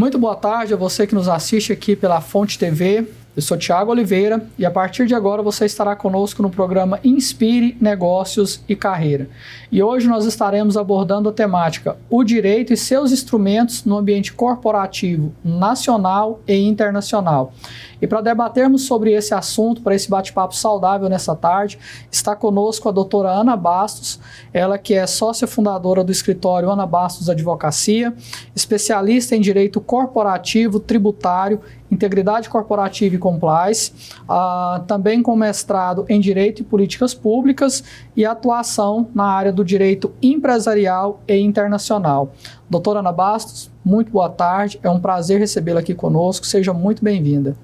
Muito boa tarde a você que nos assiste aqui pela Fonte TV. Eu sou Thiago Oliveira e a partir de agora você estará conosco no programa Inspire Negócios e Carreira. E hoje nós estaremos abordando a temática O Direito e seus instrumentos no ambiente corporativo, nacional e internacional. E para debatermos sobre esse assunto, para esse bate-papo saudável nessa tarde, está conosco a doutora Ana Bastos, ela que é sócia fundadora do escritório Ana Bastos Advocacia, especialista em direito corporativo, tributário, integridade corporativa e compliance, também com mestrado em Direito e Políticas Públicas e atuação na área do direito empresarial e internacional. Doutora Ana Bastos, muito boa tarde, é um prazer recebê-la aqui conosco, seja muito bem-vinda.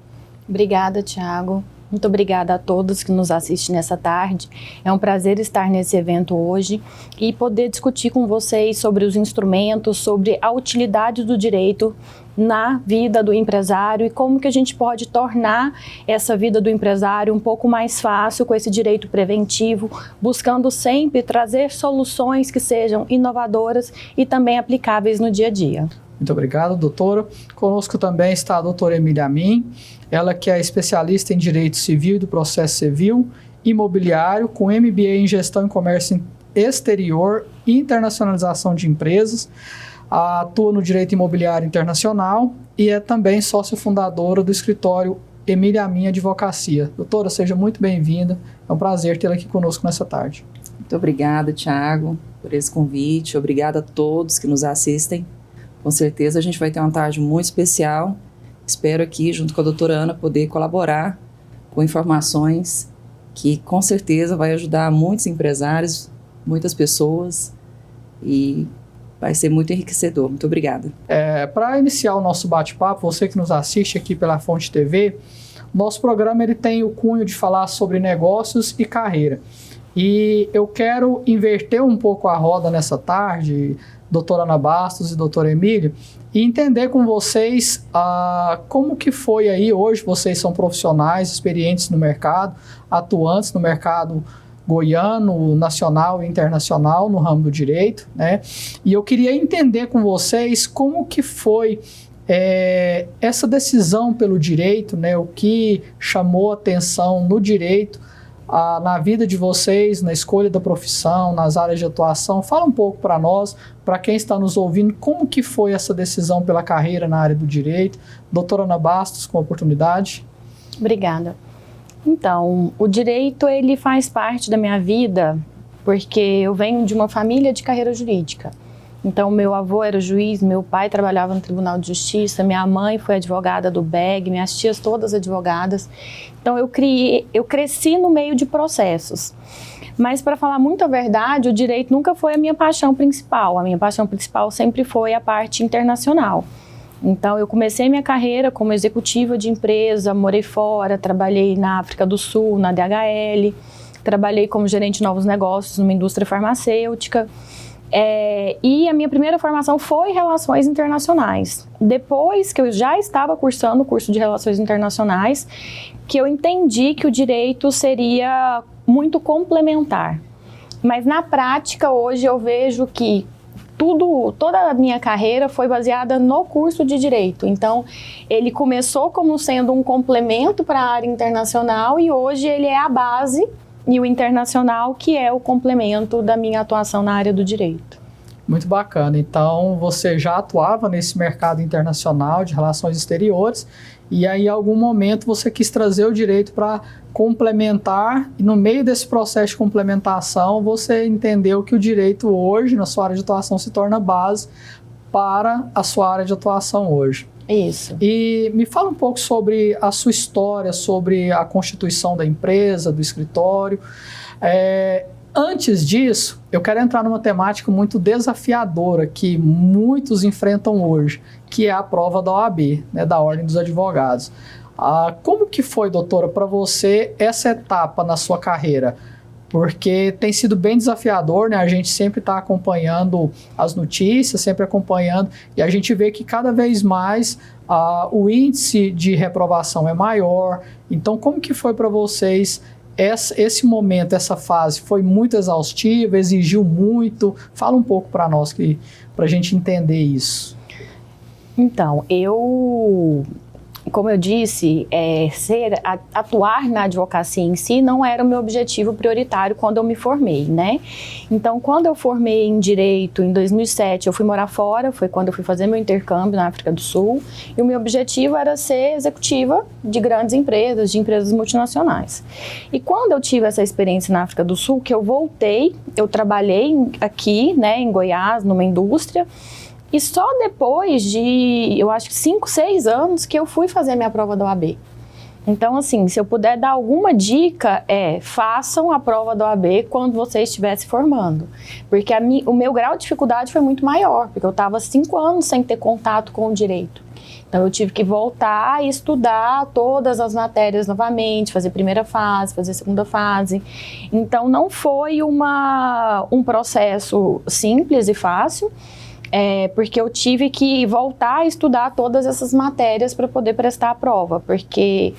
Obrigada, Thiago. Muito obrigada a todos que nos assistem nessa tarde. É um prazer estar nesse evento hoje e poder discutir com vocês sobre os instrumentos, sobre a utilidade do direito na vida do empresário e como que a gente pode tornar essa vida do empresário um pouco mais fácil com esse direito preventivo, buscando sempre trazer soluções que sejam inovadoras e também aplicáveis no dia a dia. Muito obrigado, doutora. Conosco também está a doutora Emília Amin, ela que é especialista em Direito Civil e do Processo Civil, Imobiliário, com MBA em Gestão e Comércio Exterior e Internacionalização de Empresas, atua no Direito Imobiliário Internacional e é também sócia fundadora do escritório Emília Amin Advocacia. Doutora, seja muito bem-vinda, é um prazer tê-la aqui conosco nessa tarde. Muito obrigada, Thiago, por esse convite, obrigada a todos que nos assistem. Com certeza a gente vai ter uma tarde muito especial. Espero aqui, junto com a doutora Ana, poder colaborar com informações que com certeza vai ajudar muitos empresários, muitas pessoas e vai ser muito enriquecedor. Muito obrigada. Para iniciar o nosso bate-papo, você que nos assiste aqui pela Fonte TV, nosso programa ele tem o cunho de falar sobre negócios e carreira. E eu quero inverter um pouco a roda nessa tarde, doutora Ana Bastos e doutora Emília, e entender com vocês como que foi aí, hoje vocês são profissionais, experientes no mercado, atuantes no mercado goiano, nacional e internacional no ramo do direito, né? E eu queria entender com vocês como que foi essa decisão pelo direito, né? O que chamou atenção no direito, na vida de vocês, na escolha da profissão, nas áreas de atuação. Fala um pouco para nós, para quem está nos ouvindo, como que foi essa decisão pela carreira na área do direito. Doutora Ana Bastos, com a oportunidade. Obrigada. Então, o direito ele faz parte da minha vida porque eu venho de uma família de carreira jurídica. Então, meu avô era juiz, meu pai trabalhava no Tribunal de Justiça, minha mãe foi advogada do BEG, minhas tias todas advogadas. Então, eu cresci no meio de processos. Mas, para falar muito a verdade, o direito nunca foi a minha paixão principal. A minha paixão principal sempre foi a parte internacional. Então, eu comecei minha carreira como executiva de empresa, morei fora, trabalhei na África do Sul, na DHL, trabalhei como gerente de novos negócios numa indústria farmacêutica. E a minha primeira formação foi Relações Internacionais. Depois que eu já estava cursando o curso de Relações Internacionais, que eu entendi que o direito seria muito complementar. Mas na prática, hoje eu vejo que toda a minha carreira foi baseada no curso de Direito. Então, ele começou como sendo um complemento para a área internacional e hoje ele é a base e o internacional, que é o complemento da minha atuação na área do direito. Muito bacana. Então, você já atuava nesse mercado internacional de relações exteriores e aí, em algum momento, você quis trazer o direito para complementar e no meio desse processo de complementação, você entendeu que o direito hoje, na sua área de atuação, se torna base para a sua área de atuação hoje. Isso. E me fala um pouco sobre a sua história, sobre a constituição da empresa, do escritório. Antes disso, eu quero entrar numa temática muito desafiadora que muitos enfrentam hoje, que é a prova da OAB, né, da Ordem dos Advogados. Como que foi, doutora, para você essa etapa na sua carreira? Porque tem sido bem desafiador, né? A gente sempre está acompanhando as notícias, sempre acompanhando, e a gente vê que cada vez mais o índice de reprovação é maior. Então, como que foi para vocês esse momento, essa fase? Foi muito exaustiva, exigiu muito? Fala um pouco para nós, para a gente entender isso. Então, como eu disse, atuar na advocacia em si não era o meu objetivo prioritário quando eu me formei, né? Então, quando eu formei em Direito, em 2007, eu fui morar fora, foi quando eu fui fazer meu intercâmbio na África do Sul, e o meu objetivo era ser executiva de grandes empresas, de empresas multinacionais. E quando eu tive essa experiência na África do Sul, que eu voltei, eu trabalhei aqui, né, em Goiás, numa indústria, e só depois de, eu acho que 5, 6 anos que eu fui fazer a minha prova da OAB. Então, assim, se eu puder dar alguma dica, façam a prova da OAB quando você estiver se formando. Porque o meu grau de dificuldade foi muito maior, porque eu estava 5 anos sem ter contato com o direito. Então, eu tive que voltar e estudar todas as matérias novamente, fazer primeira fase, fazer segunda fase. Então, não foi um processo simples e fácil, porque eu tive que voltar a estudar todas essas matérias para poder prestar a prova, porque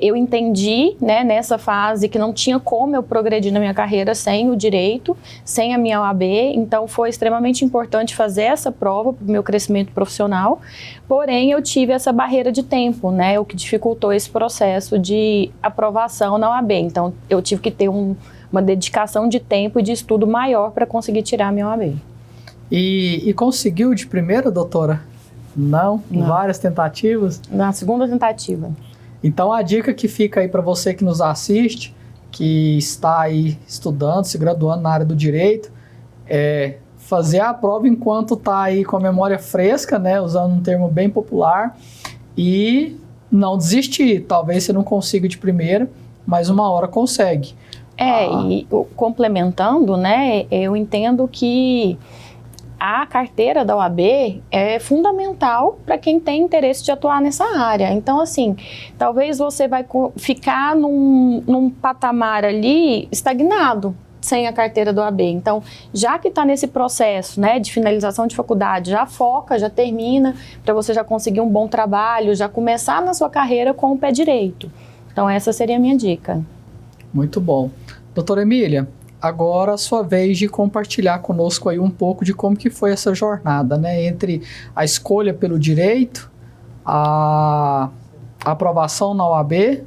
eu entendi, né, nessa fase que não tinha como eu progredir na minha carreira sem o direito, sem a minha OAB, então foi extremamente importante fazer essa prova para o meu crescimento profissional, porém eu tive essa barreira de tempo, né, o que dificultou esse processo de aprovação na OAB, então eu tive que ter uma dedicação de tempo e de estudo maior para conseguir tirar a minha OAB. E conseguiu de primeira, doutora? Não? Várias tentativas? Na segunda tentativa. Então a dica que fica aí para você que nos assiste, que está aí estudando, se graduando na área do direito, é fazer a prova enquanto está aí com a memória fresca, né, usando um termo bem popular, e não desistir. Talvez você não consiga de primeira, mas uma hora consegue. E complementando, né, eu entendo que a carteira da OAB é fundamental para quem tem interesse de atuar nessa área. Então, assim, talvez você vai ficar num patamar ali estagnado, sem a carteira da OAB. Então, já que está nesse processo, né, de finalização de faculdade, já foca, já termina, para você já conseguir um bom trabalho, já começar na sua carreira com o pé direito. Então, essa seria a minha dica. Muito bom. Doutora Emília, agora a sua vez de compartilhar conosco aí um pouco de como que foi essa jornada, né, entre a escolha pelo direito, a aprovação na OAB,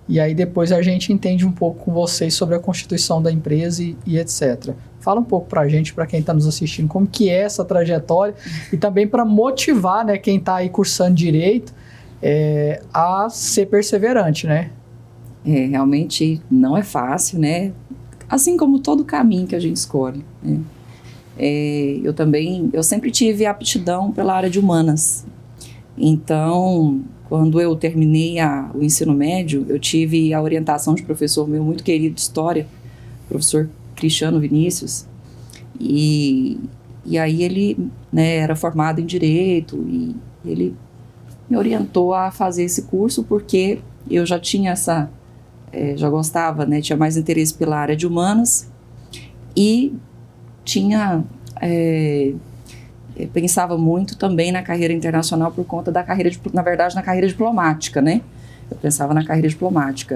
e aí depois a gente entende um pouco com vocês sobre a constituição da empresa e etc. Fala um pouco pra gente, para quem está nos assistindo, como que é essa trajetória e também para motivar, né, quem está aí cursando direito a ser perseverante, né? Realmente não é fácil, né? Assim como todo caminho que a gente escolhe, né? Eu sempre tive aptidão pela área de humanas. Então, quando eu terminei o ensino médio, eu tive a orientação de professor meu muito querido de história, professor Cristiano Vinícius, e aí ele, né, era formado em Direito, e ele me orientou a fazer esse curso porque eu já tinha já gostava, né, tinha mais interesse pela área de humanas e pensava muito também na carreira internacional por conta da carreira, na verdade, na carreira diplomática, né? Eu pensava na carreira diplomática,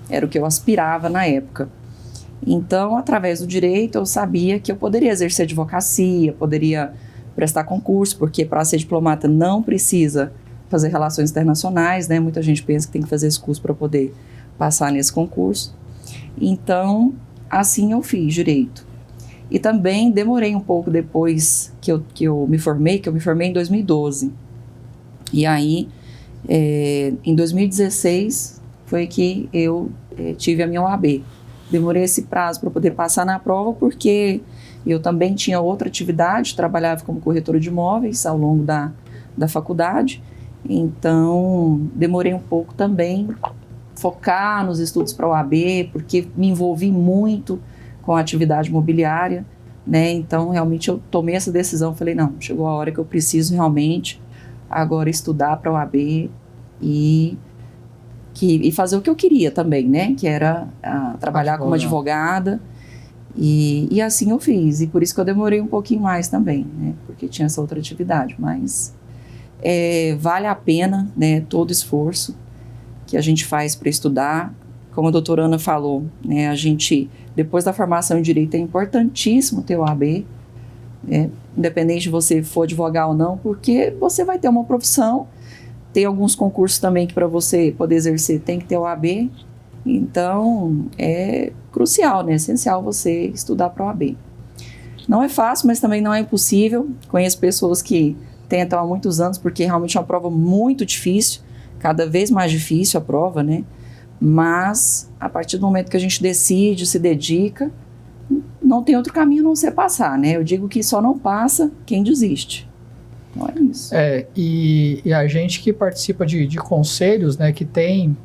era o que eu aspirava na época. Então, através do direito, eu sabia que eu poderia exercer advocacia, poderia prestar concurso, porque para ser diplomata não precisa fazer relações internacionais, né? Muita gente pensa que tem que fazer esse curso para poder passar nesse concurso. Então, assim eu fiz direito. E também demorei um pouco depois que eu me formei em 2012. E aí, em 2016, foi que eu tive a minha OAB. Demorei esse prazo para poder passar na prova, porque eu também tinha outra atividade, trabalhava como corretora de imóveis ao longo da faculdade. Então, demorei um pouco também focar nos estudos para a OAB, porque me envolvi muito com a atividade imobiliária, né? Então, realmente, eu tomei essa decisão, falei, não, chegou a hora que eu preciso realmente agora estudar para a OAB e fazer o que eu queria também, né? Que era trabalhar como advogada, e assim eu fiz, e por isso que eu demorei um pouquinho mais também, né? Porque tinha essa outra atividade, mas vale a pena, né, todo esforço que a gente faz para estudar. Como a doutora Ana falou, né, a gente, depois da formação em Direito, é importantíssimo ter o OAB, independente de você for advogar ou não, porque você vai ter uma profissão, tem alguns concursos também que para você poder exercer tem que ter o OAB, então é crucial, né? É essencial você estudar para o OAB. Não é fácil, mas também não é impossível. Conheço pessoas que tentam há muitos anos, porque realmente é uma prova muito difícil, cada vez mais difícil a prova, né? Mas a partir do momento que a gente decide, se dedica, não tem outro caminho a não ser passar, né? Eu digo que só não passa quem desiste. Então é isso. E a gente que participa de conselhos, né, que tem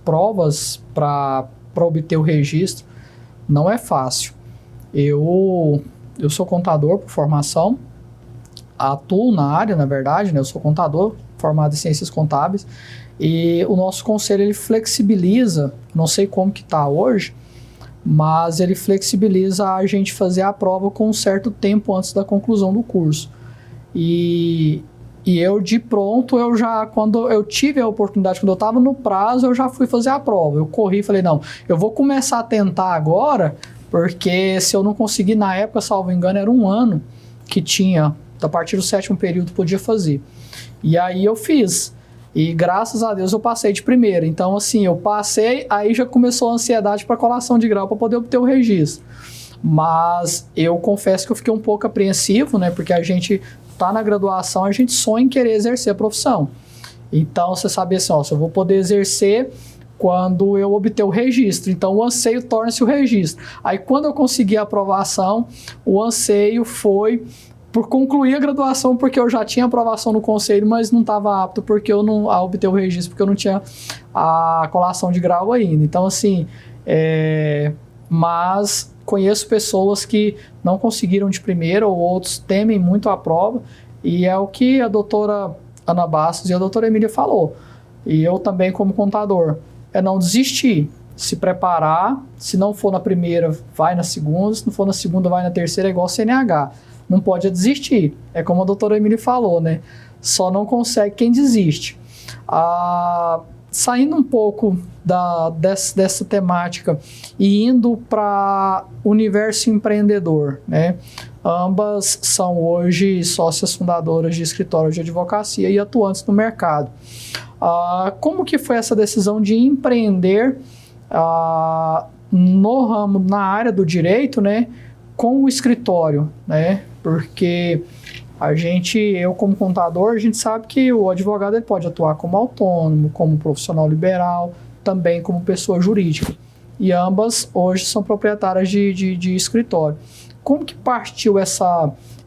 provas para obter o registro, não é fácil. Eu sou contador por formação, atuo na área, na verdade, né? Eu sou contador formado em ciências contábeis, e o nosso conselho, ele flexibiliza, não sei como que está hoje, mas ele flexibiliza a gente fazer a prova com um certo tempo antes da conclusão do curso. E eu, de pronto, quando eu tive a oportunidade, quando eu estava no prazo, eu já fui fazer a prova. Eu corri e falei, não, eu vou começar a tentar agora, porque se eu não conseguir, na época, salvo engano, era 1 ano que tinha, a partir do 7º período podia fazer. E aí eu fiz. E graças a Deus eu passei de primeira. Então, assim, eu passei, aí já começou a ansiedade para colação de grau para poder obter o registro. Mas eu confesso que eu fiquei um pouco apreensivo, né? Porque a gente tá na graduação, a gente sonha em querer exercer a profissão. Então, você sabe assim, ó, se eu vou poder exercer quando eu obter o registro. Então, o anseio torna-se o registro. Aí, quando eu consegui a aprovação, o anseio foi por concluir a graduação, porque eu já tinha aprovação no conselho, mas não estava apto a obter o registro, porque eu não tinha a colação de grau ainda. Então, assim, mas conheço pessoas que não conseguiram de primeira, ou outros temem muito a prova, e é o que a doutora Ana Bastos e a doutora Emília falou. E eu também, como contador, é não desistir, se preparar, se não for na primeira, vai na segunda, se não for na segunda, vai na terceira, é igual CNH. Não pode desistir. É como a doutora Emília falou, né? Só não consegue quem desiste. Saindo um pouco dessa temática e indo para o universo empreendedor, né? Ambas são hoje sócias fundadoras de escritórios de advocacia e atuantes no mercado. Como que foi essa decisão de empreender no ramo, na área do direito, né? Com o escritório, né? Porque eu como contador, a gente sabe que o advogado ele pode atuar como autônomo, como profissional liberal, também como pessoa jurídica. E ambas hoje são proprietárias de escritório. Como que partiu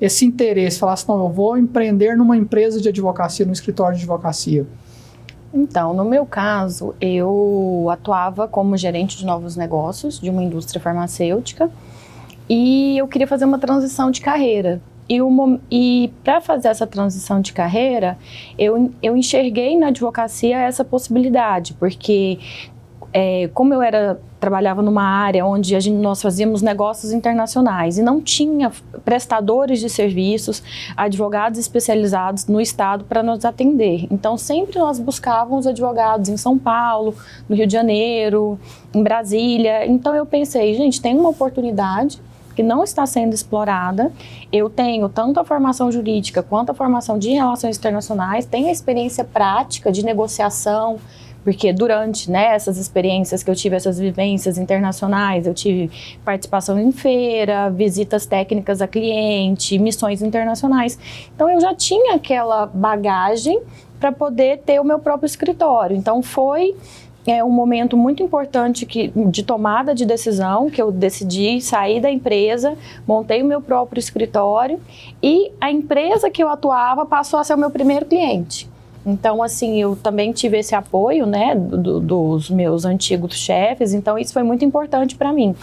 esse interesse? Falar assim, não, eu vou empreender numa empresa de advocacia, num escritório de advocacia. Então, no meu caso, eu atuava como gerente de novos negócios de uma indústria farmacêutica, e eu queria fazer uma transição de carreira. E para fazer essa transição de carreira, eu enxerguei na advocacia essa possibilidade, porque como eu trabalhava numa área onde nós fazíamos negócios internacionais e não tinha prestadores de serviços, advogados especializados no estado para nos atender. Então, sempre nós buscávamos advogados em São Paulo, no Rio de Janeiro, em Brasília. Então, eu pensei, gente, tem uma oportunidade que não está sendo explorada. Eu tenho tanto a formação jurídica quanto a formação de relações internacionais, tenho a experiência prática de negociação, porque durante essas experiências que eu tive, essas vivências internacionais, eu tive participação em feira, visitas técnicas a cliente, missões internacionais. Então, eu já tinha aquela bagagem para poder ter o meu próprio escritório. Então, foi um momento muito importante de tomada de decisão, que eu decidi sair da empresa, montei o meu próprio escritório e a empresa que eu atuava passou a ser o meu primeiro cliente. Então, assim, eu também tive esse apoio, né, dos meus antigos chefes, então isso foi muito importante para mim.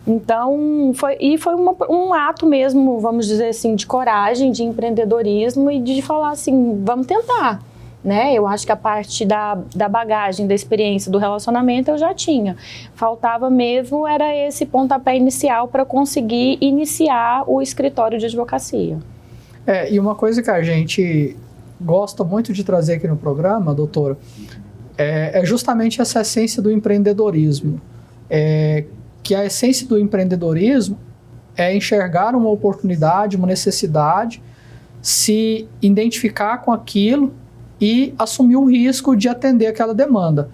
Então, foi um ato mesmo, vamos dizer assim, de coragem, de empreendedorismo e de falar assim, vamos tentar. Né? Eu acho que a parte da bagagem, da experiência, do relacionamento eu já tinha. Faltava mesmo, era esse pontapé inicial para conseguir iniciar o escritório de advocacia. E uma coisa que a gente gosta muito de trazer aqui no programa, doutora, é justamente essa essência do empreendedorismo. Que a essência do empreendedorismo é enxergar uma oportunidade, uma necessidade, se identificar com aquilo e assumir o risco de atender aquela demanda.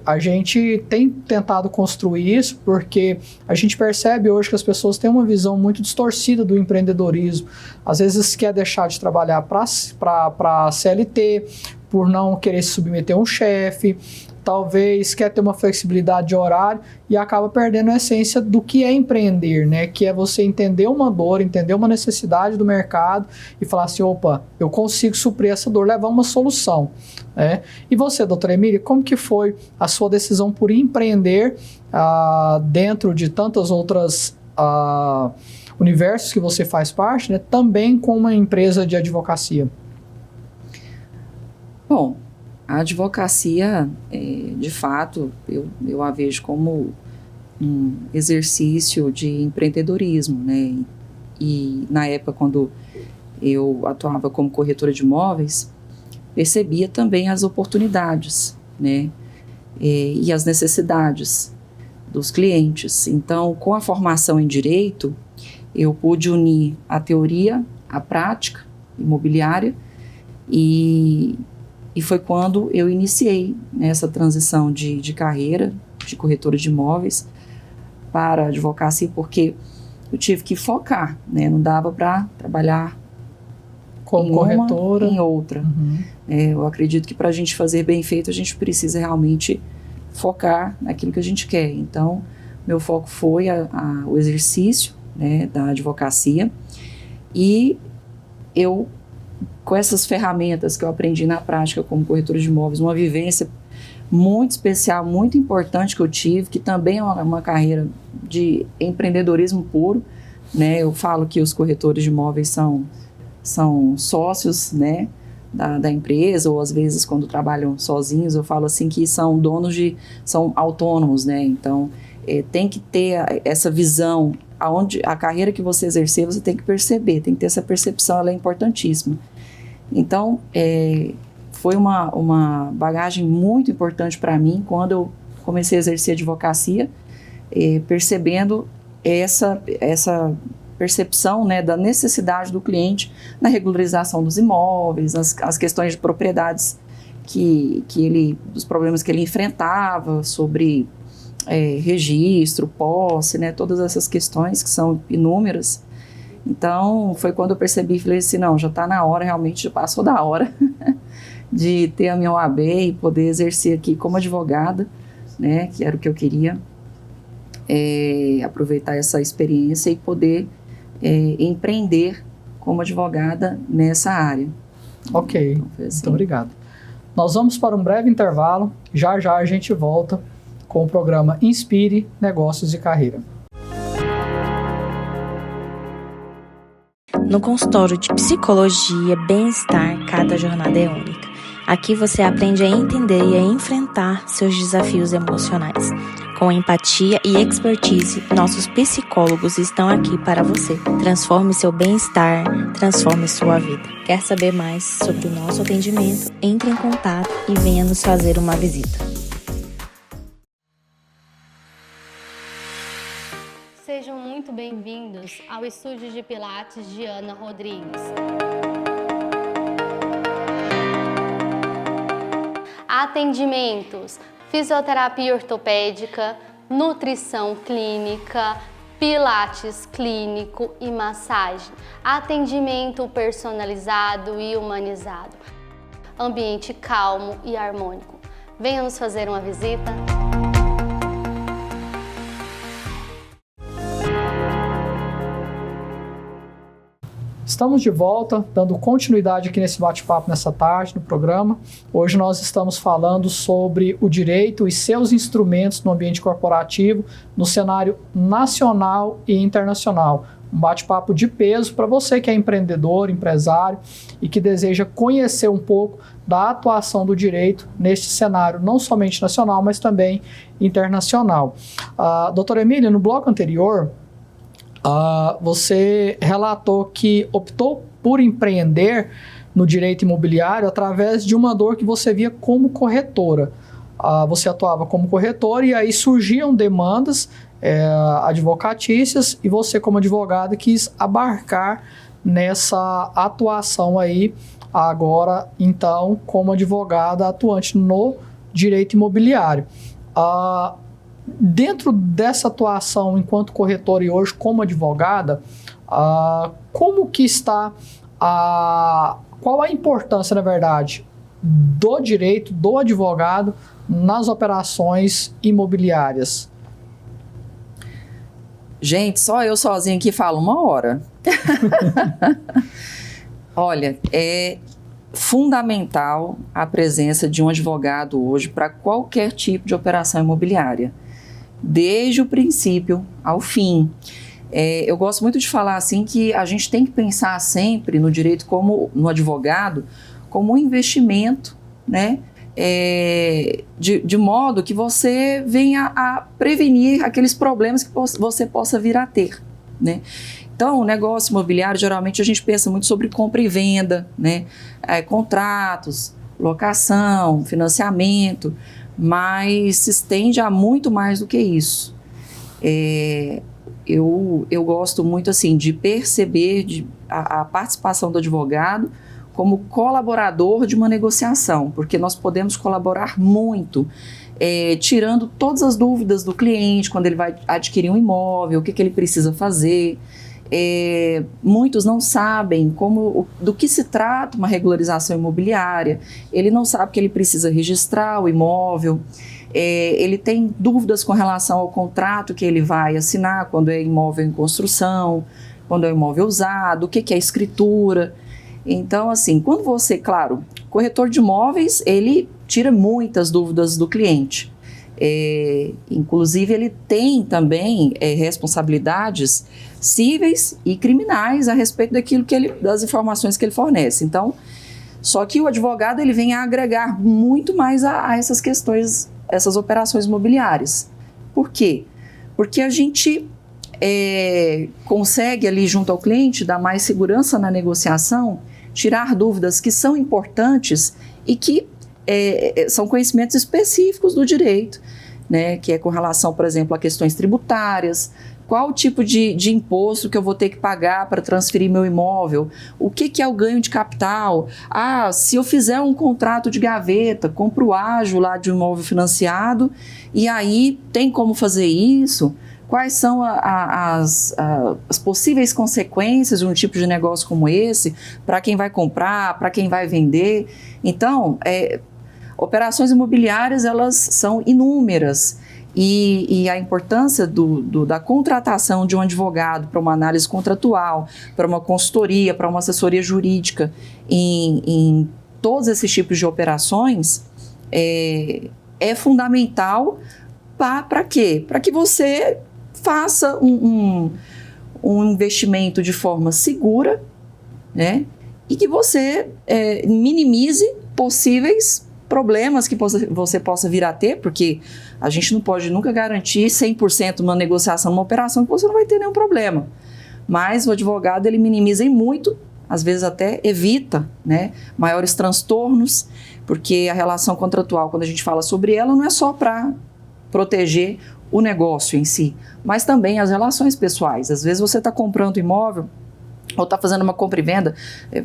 A gente tem tentado construir isso porque a gente percebe hoje que as pessoas têm uma visão muito distorcida do empreendedorismo. Às vezes quer deixar de trabalhar para CLT por não querer se submeter a um chefe, talvez quer ter uma flexibilidade de horário e acaba perdendo a essência do que é empreender, né? Que é você entender uma dor, entender uma necessidade do mercado e falar assim, opa, eu consigo suprir essa dor, levar uma solução. Né? E você, doutora Emília, como que foi a sua decisão por empreender dentro de tantas outras universos que você faz parte, né? Também com uma empresa de advocacia? Bom, a advocacia, de fato, eu a vejo como um exercício de empreendedorismo, né? E na época, quando eu atuava como corretora de imóveis, percebia também as oportunidades, né? E as necessidades dos clientes. Então, com a formação em direito, eu pude unir a teoria, a prática imobiliária e foi quando eu iniciei nessa transição de carreira de corretora de imóveis para a advocacia, porque eu tive que focar, né? Não dava para trabalhar como corretora em outra. Uhum. Eu acredito que para a gente fazer bem feito, a gente precisa realmente focar naquilo que a gente quer. Então, meu foco foi o exercício, né, da advocacia, e eu, com essas ferramentas que eu aprendi na prática como corretora de imóveis, uma vivência muito especial, muito importante que eu tive, que também é uma carreira de empreendedorismo puro, né? Eu falo que os corretores de imóveis são sócios, né, da empresa, ou às vezes quando trabalham sozinhos, eu falo assim que são são autônomos, né? Então, tem que ter essa visão, aonde a carreira que você exercer, você tem que perceber, tem que ter essa percepção, ela é importantíssima. Então, foi uma bagagem muito importante para mim quando eu comecei a exercer advocacia, percebendo essa percepção, né, da necessidade do cliente na regularização dos imóveis, as questões de propriedades dos problemas que ele enfrentava sobre registro, posse, né, todas essas questões que são inúmeras. Então, foi quando eu percebi, falei assim, não, já está na hora, realmente já passou da hora de ter a minha OAB e poder exercer aqui como advogada, né, que era o que eu queria, aproveitar essa experiência e poder empreender como advogada nessa área. Ok, então, assim. Muito obrigado. Nós vamos para um breve intervalo, já a gente volta com o programa Inspire Negócios e Carreira. No consultório de psicologia, bem-estar, cada jornada é única. Aqui você aprende a entender e a enfrentar seus desafios emocionais. Com empatia e expertise, nossos psicólogos estão aqui para você. Transforme seu bem-estar, transforme sua vida. Quer saber mais sobre o nosso atendimento? Entre em contato e venha nos fazer uma visita. Sejam muito bem-vindos ao estúdio de Pilates de Ana Rodrigues. Atendimentos: fisioterapia ortopédica, nutrição clínica, pilates clínico e massagem. Atendimento personalizado e humanizado. Ambiente calmo e harmônico. Venha nos fazer uma visita. Estamos de volta, dando continuidade aqui nesse bate-papo nessa tarde, no programa. Hoje nós estamos falando sobre o direito e seus instrumentos no ambiente corporativo, no cenário nacional e internacional. Um bate-papo de peso para você que é empreendedor, empresário e que deseja conhecer um pouco da atuação do direito neste cenário, não somente nacional, mas também internacional. Doutora Emília, no bloco anterior, você relatou que optou por empreender no direito imobiliário através de uma dor que você via como corretora. você atuava como corretor e aí surgiam demandas advocatícias e você, como advogado, quis abarcar nessa atuação aí, agora, então, como advogada atuante no direito imobiliário. Dentro dessa atuação enquanto corretora e hoje como advogada, como que está, qual a importância, na verdade, do direito, do advogado nas operações imobiliárias? Gente, só eu sozinha aqui falo 1 hora. Olha, é fundamental a presença de um advogado hoje para qualquer tipo de operação imobiliária, desde o princípio ao fim. Eu gosto muito de falar assim que a gente tem que pensar sempre no direito como no advogado como um investimento, né? De modo que você venha a prevenir aqueles problemas que você possa vir a ter, né? Então, o negócio imobiliário, geralmente a gente pensa muito sobre compra e venda, né? Contratos, locação, financiamento, mas se estende a muito mais do que isso. Eu gosto muito assim de perceber a participação do advogado como colaborador de uma negociação, porque nós podemos colaborar muito, tirando todas as dúvidas do cliente quando ele vai adquirir um imóvel, o que ele precisa fazer. Muitos não sabem do que se trata uma regularização imobiliária, ele não sabe que ele precisa registrar o imóvel, ele tem dúvidas com relação ao contrato que ele vai assinar quando é imóvel em construção, quando é imóvel usado, o que é escritura. Então, assim, quando você, claro, corretor de imóveis, ele tira muitas dúvidas do cliente. Inclusive, ele tem também responsabilidades cíveis e criminais a respeito das informações que ele fornece. Então, só que o advogado ele vem a agregar muito mais a essas questões, essas operações imobiliárias. Por quê? Porque a gente consegue ali junto ao cliente dar mais segurança na negociação, tirar dúvidas que são importantes e que são conhecimentos específicos do direito, né, que é com relação, por exemplo, a questões tributárias, qual o tipo de imposto que eu vou ter que pagar para transferir meu imóvel, o que é o ganho de capital, se eu fizer um contrato de gaveta, compro o ágio lá de um imóvel financiado, e aí tem como fazer isso, quais são as possíveis consequências de um tipo de negócio como esse, para quem vai comprar, para quem vai vender. Então, operações imobiliárias, elas são inúmeras e a importância da contratação de um advogado para uma análise contratual, para uma consultoria, para uma assessoria jurídica em todos esses tipos de operações é fundamental para quê? Para que você faça um investimento de forma segura, né? E que você minimize possíveis problemas que você possa vir a ter, porque a gente não pode nunca garantir 100% numa negociação, numa operação, que você não vai ter nenhum problema. Mas o advogado, ele minimiza em muito, às vezes até evita, né, maiores transtornos, porque a relação contratual, quando a gente fala sobre ela, não é só para proteger o negócio em si, mas também as relações pessoais. Às vezes você está comprando imóvel ou está fazendo uma compra e venda,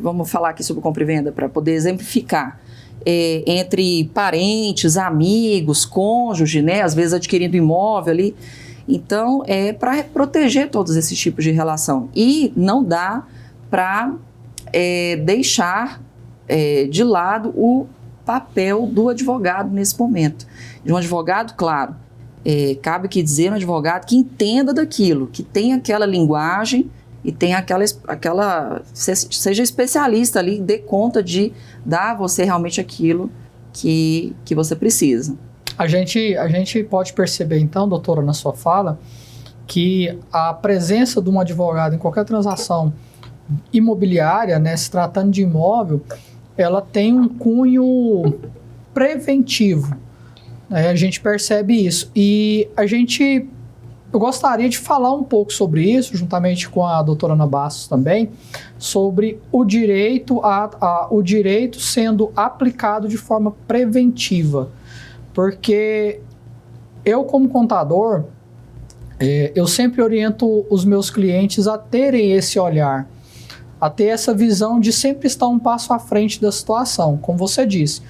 vamos falar aqui sobre compra e venda para poder exemplificar, entre parentes, amigos, cônjuge, né, às vezes adquirindo imóvel ali. Então, para proteger todos esses tipos de relação. E não dá para deixar de lado o papel do advogado nesse momento. De um advogado, claro, cabe aqui dizer um advogado que entenda daquilo, que tenha aquela linguagem e tenha seja especialista ali, dê conta de dar a você realmente aquilo que você precisa. A gente pode perceber então, doutora, na sua fala, que a presença de um advogado em qualquer transação imobiliária, né, se tratando de imóvel, ela tem um cunho preventivo. A gente percebe isso. E eu gostaria de falar um pouco sobre isso, juntamente com a doutora Ana Bastos também, sobre o direito, o direito sendo aplicado de forma preventiva. Porque eu, como contador, eu sempre oriento os meus clientes a terem esse olhar, a ter essa visão de sempre estar um passo à frente da situação. Como você disse,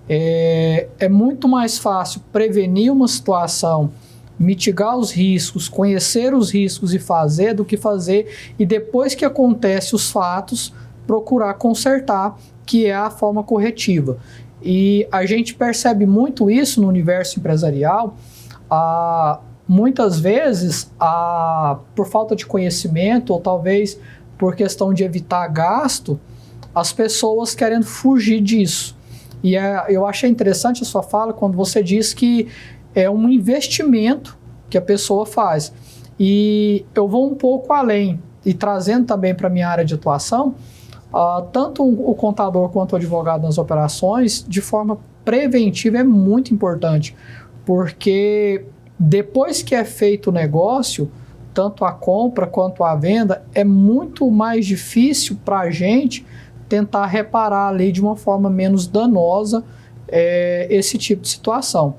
é muito mais fácil prevenir uma situação, mitigar os riscos, conhecer os riscos e fazer, do que fazer e depois que acontece os fatos, procurar consertar, que é a forma corretiva. E a gente percebe muito isso no universo empresarial, muitas vezes, por falta de conhecimento ou talvez por questão de evitar gasto, as pessoas querendo fugir disso. E eu achei interessante a sua fala quando você diz que é um investimento que a pessoa faz. E eu vou um pouco além, e trazendo também para a minha área de atuação, tanto o contador quanto o advogado nas operações, de forma preventiva, é muito importante, porque depois que é feito o negócio, tanto a compra quanto a venda, é muito mais difícil para a gente tentar reparar ali de uma forma menos danosa esse tipo de situação.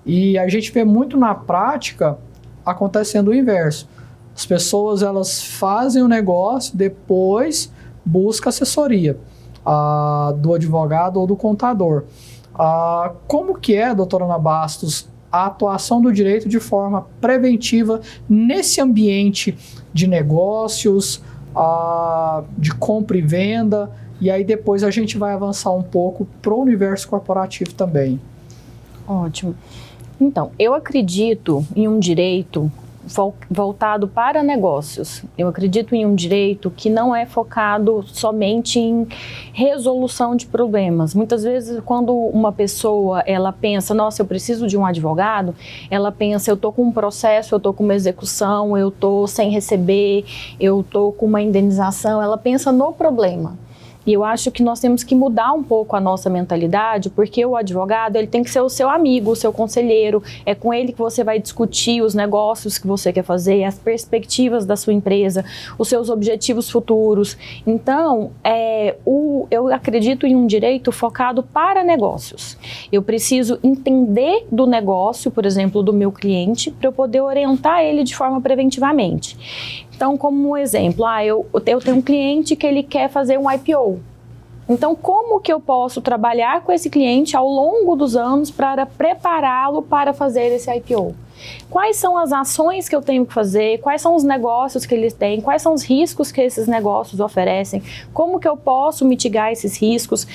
E a gente vê muito na prática acontecendo o inverso. As pessoas, elas fazem o negócio, depois busca assessoria do advogado ou do contador. Como que é, doutora Ana Bastos, a atuação do direito de forma preventiva nesse ambiente de negócios, de compra e venda, e aí depois a gente vai avançar um pouco para o universo corporativo também. Ótimo. Então, eu acredito em um direito voltado para negócios. Eu acredito em um direito que não é focado somente em resolução de problemas. Muitas vezes, quando uma pessoa ela pensa, nossa, eu preciso de um advogado, ela pensa, eu estou com um processo, eu estou com uma execução, eu estou sem receber, eu estou com uma indenização, ela pensa no problema. E eu acho que nós temos que mudar um pouco a nossa mentalidade, porque o advogado ele tem que ser o seu amigo, o seu conselheiro, é com ele que você vai discutir os negócios que você quer fazer, as perspectivas da sua empresa, os seus objetivos futuros. Então, eu acredito em um direito focado para negócios. Eu preciso entender do negócio, por exemplo, do meu cliente, para eu poder orientar ele de forma preventivamente. Então, como um exemplo, eu tenho um cliente que ele quer fazer um IPO. Então, como que eu posso trabalhar com esse cliente ao longo dos anos para prepará-lo para fazer esse IPO? Quais são as ações que eu tenho que fazer? Quais são os negócios que eles têm? Quais são os riscos que esses negócios oferecem? Como que eu posso mitigar esses riscos?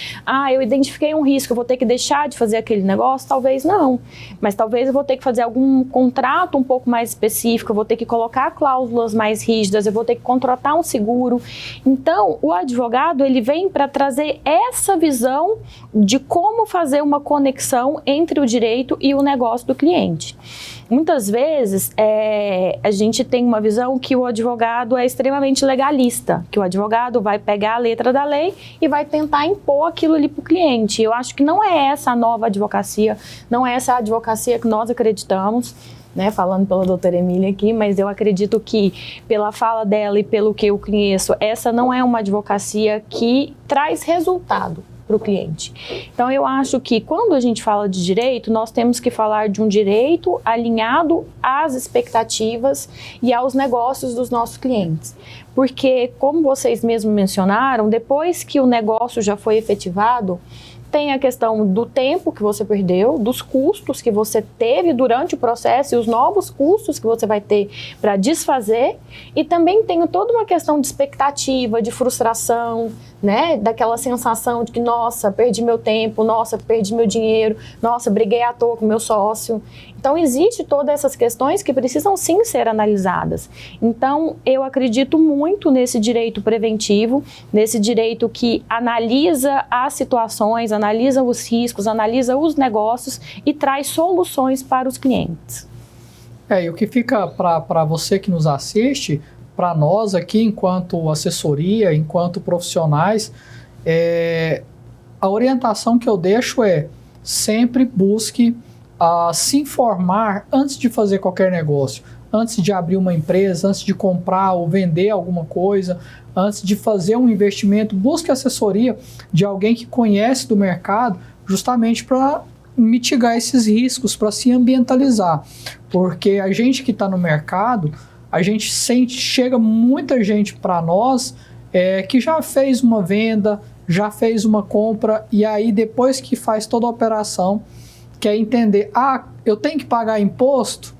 Eu identifiquei um risco, eu vou ter que deixar de fazer aquele negócio? Talvez não, mas talvez eu vou ter que fazer algum contrato um pouco mais específico, eu vou ter que colocar cláusulas mais rígidas, eu vou ter que contratar um seguro. Então, o advogado ele vem para trazer essa visão de como fazer uma conexão entre o direito e o negócio do cliente. Muitas vezes a gente tem uma visão que o advogado é extremamente legalista, que o advogado vai pegar a letra da lei e vai tentar impor aquilo ali para o cliente. Eu acho que não é essa a nova advocacia, não é essa a advocacia que nós acreditamos, né, falando pela doutora Emília aqui, mas eu acredito que pela fala dela e pelo que eu conheço, essa não é uma advocacia que traz resultado para o cliente. Então, eu acho que quando a gente fala de direito, nós temos que falar de um direito alinhado às expectativas e aos negócios dos nossos clientes. Porque, como vocês mesmos mencionaram, depois que o negócio já foi efetivado, tem a questão do tempo que você perdeu, dos custos que você teve durante o processo e os novos custos que você vai ter para desfazer, e também tem toda uma questão de expectativa, de frustração, né? Daquela sensação de que, nossa, perdi meu tempo, nossa, perdi meu dinheiro, nossa, briguei à toa com meu sócio. Então, existe todas essas questões que precisam sim ser analisadas. Então, eu acredito muito nesse direito preventivo, nesse direito que analisa as situações, analisa os riscos, analisa os negócios e traz soluções para os clientes. E o que fica para você que nos assiste, para nós aqui, enquanto assessoria, enquanto profissionais, a orientação que eu deixo é sempre busque se informar antes de fazer qualquer negócio, antes de abrir uma empresa, antes de comprar ou vender alguma coisa, antes de fazer um investimento, busque assessoria de alguém que conhece do mercado, justamente para mitigar esses riscos, para se ambientalizar. Porque a gente que está no mercado, a gente sente, chega muita gente para nós que já fez uma venda, já fez uma compra, e aí depois que faz toda a operação, quer entender, eu tenho que pagar imposto?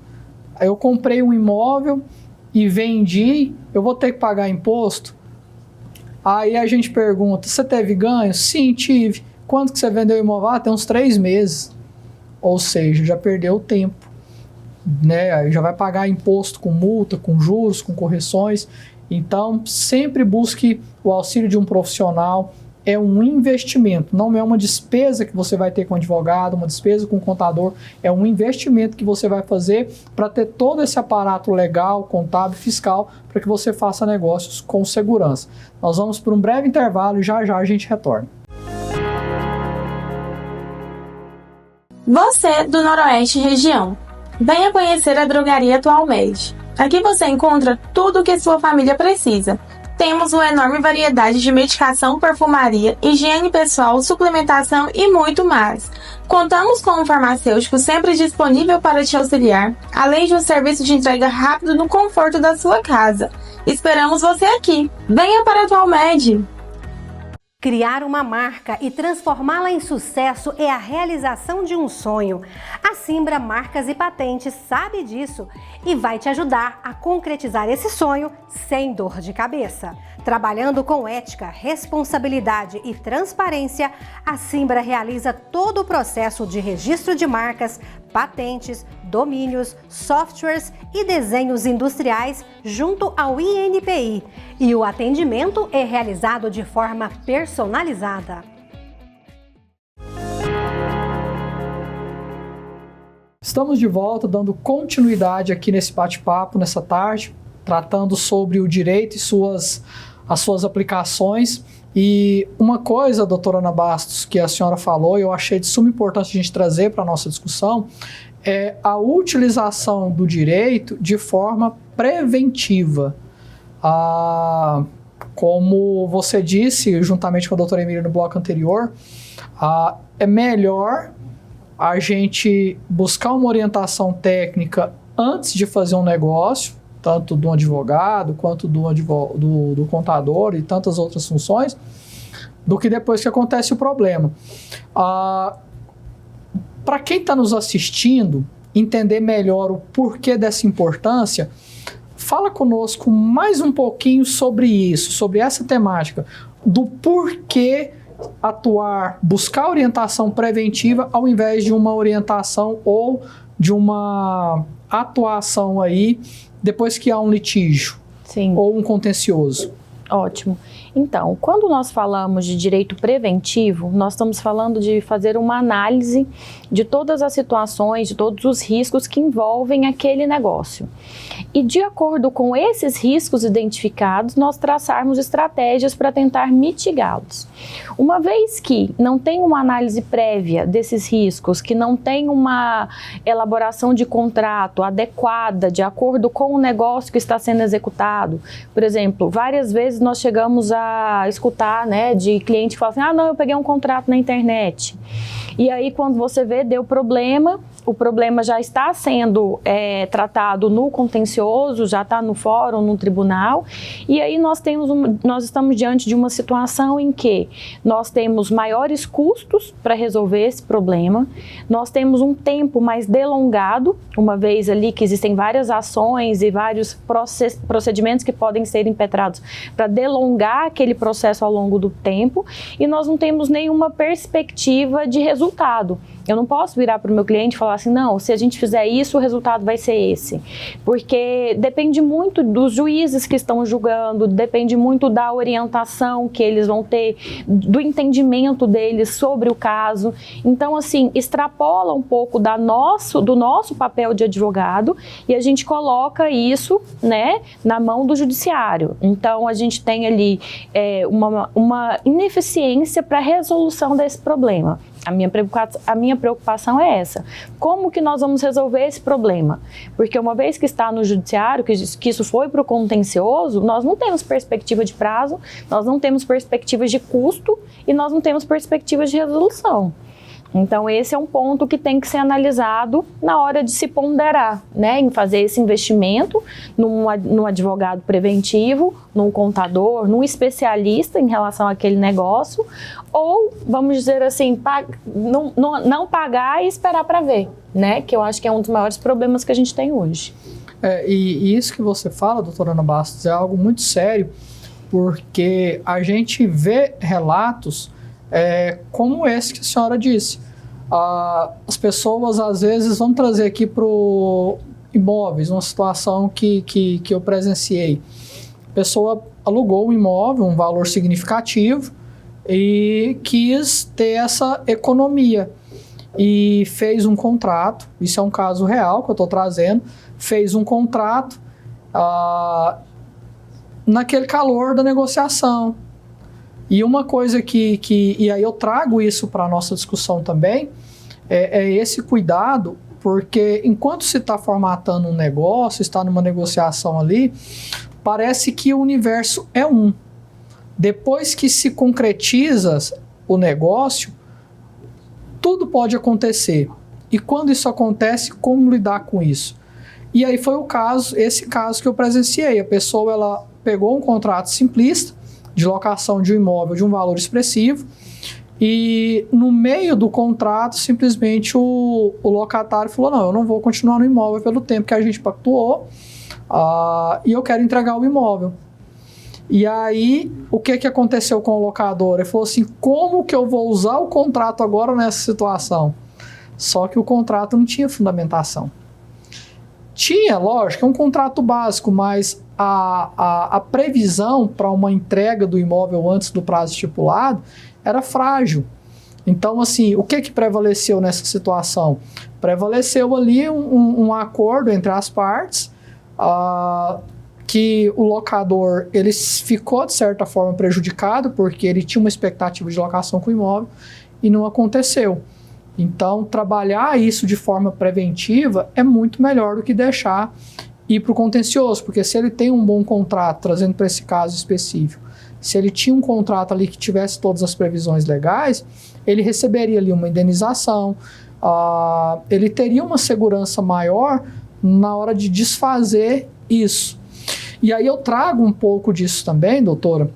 Eu comprei um imóvel e vendi, eu vou ter que pagar imposto? Aí a gente pergunta, você teve ganho? Sim, tive. Quanto que você vendeu o imóvel? Tem uns 3 meses. Ou seja, já perdeu o tempo, né? Aí já vai pagar imposto com multa, com juros, com correções. Então, sempre busque o auxílio de um profissional. É um investimento, não é uma despesa que você vai ter com advogado, uma despesa com contador, é um investimento que você vai fazer para ter todo esse aparato legal, contábil, fiscal, para que você faça negócios com segurança. Nós vamos por um breve intervalo e já a gente retorna. Você do Noroeste região, venha conhecer a Drogaria Atualmed. Aqui você encontra tudo o que sua família precisa. Temos uma enorme variedade de medicação, perfumaria, higiene pessoal, suplementação e muito mais. Contamos com um farmacêutico sempre disponível para te auxiliar, além de um serviço de entrega rápido no conforto da sua casa. Esperamos você aqui. Venha para a Atualmed! Criar uma marca e transformá-la em sucesso é a realização de um sonho. A Simbra Marcas e Patentes sabe disso e vai te ajudar a concretizar esse sonho sem dor de cabeça. Trabalhando com ética, responsabilidade e transparência, a Simbra realiza todo o processo de registro de marcas, patentes, domínios, softwares e desenhos industriais junto ao INPI. E o atendimento é realizado de forma personalizada. Estamos de volta, dando continuidade aqui nesse bate-papo, nessa tarde, tratando sobre o direito e as suas aplicações. E uma coisa, doutora Ana Bastos, que a senhora falou, e eu achei de suma importância a gente trazer para a nossa discussão, é a utilização do direito de forma preventiva. Como você disse, juntamente com a doutora Emília no bloco anterior, é melhor a gente buscar uma orientação técnica antes de fazer um negócio, tanto do advogado quanto do contador e tantas outras funções, do que depois que acontece o problema. Para quem está nos assistindo, entender melhor o porquê dessa importância, fala conosco mais um pouquinho sobre isso, sobre essa temática, do porquê atuar, buscar orientação preventiva ao invés de uma orientação ou de uma atuação aí depois que há um litígio. Sim. Ou um contencioso. Ótimo. Então, quando nós falamos de direito preventivo, nós estamos falando de fazer uma análise de todas as situações, de todos os riscos que envolvem aquele negócio. E de acordo com esses riscos identificados, nós traçarmos estratégias para tentar mitigá-los. Uma vez que não tem uma análise prévia desses riscos, que não tem uma elaboração de contrato adequada, de acordo com o negócio que está sendo executado, por exemplo, várias vezes nós chegamos a escutar, né, de cliente que fala assim, não, eu peguei um contrato na internet. E aí, quando você vê, deu problema, o problema já está sendo tratado no contencioso, já está no fórum, no tribunal, e aí nós estamos diante de uma situação em que nós temos maiores custos para resolver esse problema, nós temos um tempo mais delongado, uma vez ali que existem várias ações e vários procedimentos que podem ser impetrados para delongar aquele processo ao longo do tempo, e nós não temos nenhuma perspectiva de resultado. Eu não posso virar para o meu cliente e falar assim, não, se a gente fizer isso, o resultado vai ser esse. Porque depende muito dos juízes que estão julgando, depende muito da orientação que eles vão ter, do entendimento deles sobre o caso. Então, assim, extrapola um pouco do nosso papel de advogado e a gente coloca isso, né, na mão do judiciário. Então, a gente tem ali uma ineficiência para a resolução desse problema. A minha preocupação é essa. Como que nós vamos resolver esse problema? Porque uma vez que está no judiciário, que isso foi para o contencioso, nós não temos perspectiva de prazo, nós não temos perspectivas de custo e nós não temos perspectivas de resolução. Então, esse é um ponto que tem que ser analisado na hora de se ponderar, né? Em fazer esse investimento num advogado preventivo, num contador, num especialista em relação àquele negócio, ou, vamos dizer assim, não pagar e esperar para ver, né? Que eu acho que é um dos maiores problemas que a gente tem hoje. E isso que você fala, doutora Ana Bastos, é algo muito sério, porque a gente vê relatos como esse que a senhora disse. As pessoas, às vezes, vão trazer aqui para o imóveis, uma situação que eu presenciei. A pessoa alugou um imóvel, um valor significativo, e quis ter essa economia. E fez um contrato, isso é um caso real que eu estou trazendo, fez um contrato naquele calor da negociação. E uma coisa e aí eu trago isso para a nossa discussão também, é esse cuidado, porque enquanto se está formatando um negócio, está numa negociação ali, parece que o universo é um. Depois que se concretiza o negócio, tudo pode acontecer. E quando isso acontece, como lidar com isso? E aí foi esse caso que eu presenciei. A pessoa, ela pegou um contrato simplista, de locação de um imóvel de um valor expressivo, e no meio do contrato, simplesmente o locatário falou, não, eu não vou continuar no imóvel pelo tempo que a gente pactuou, e eu quero entregar o imóvel. E aí, o que aconteceu com o locador? Ele falou assim, como que eu vou usar o contrato agora nessa situação? Só que o contrato não tinha fundamentação. Tinha, lógico, é um contrato básico, mas a previsão para uma entrega do imóvel antes do prazo estipulado era frágil. Então, assim, o que prevaleceu nessa situação? Prevaleceu ali um acordo entre as partes, que o locador ele ficou, de certa forma, prejudicado, porque ele tinha uma expectativa de locação com o imóvel e não aconteceu. Então, trabalhar isso de forma preventiva é muito melhor do que deixar ir para o contencioso, porque se ele tem um bom contrato, trazendo para esse caso específico, se ele tinha um contrato ali que tivesse todas as previsões legais, ele receberia ali uma indenização, ele teria uma segurança maior na hora de desfazer isso. E aí eu trago um pouco disso também, doutora,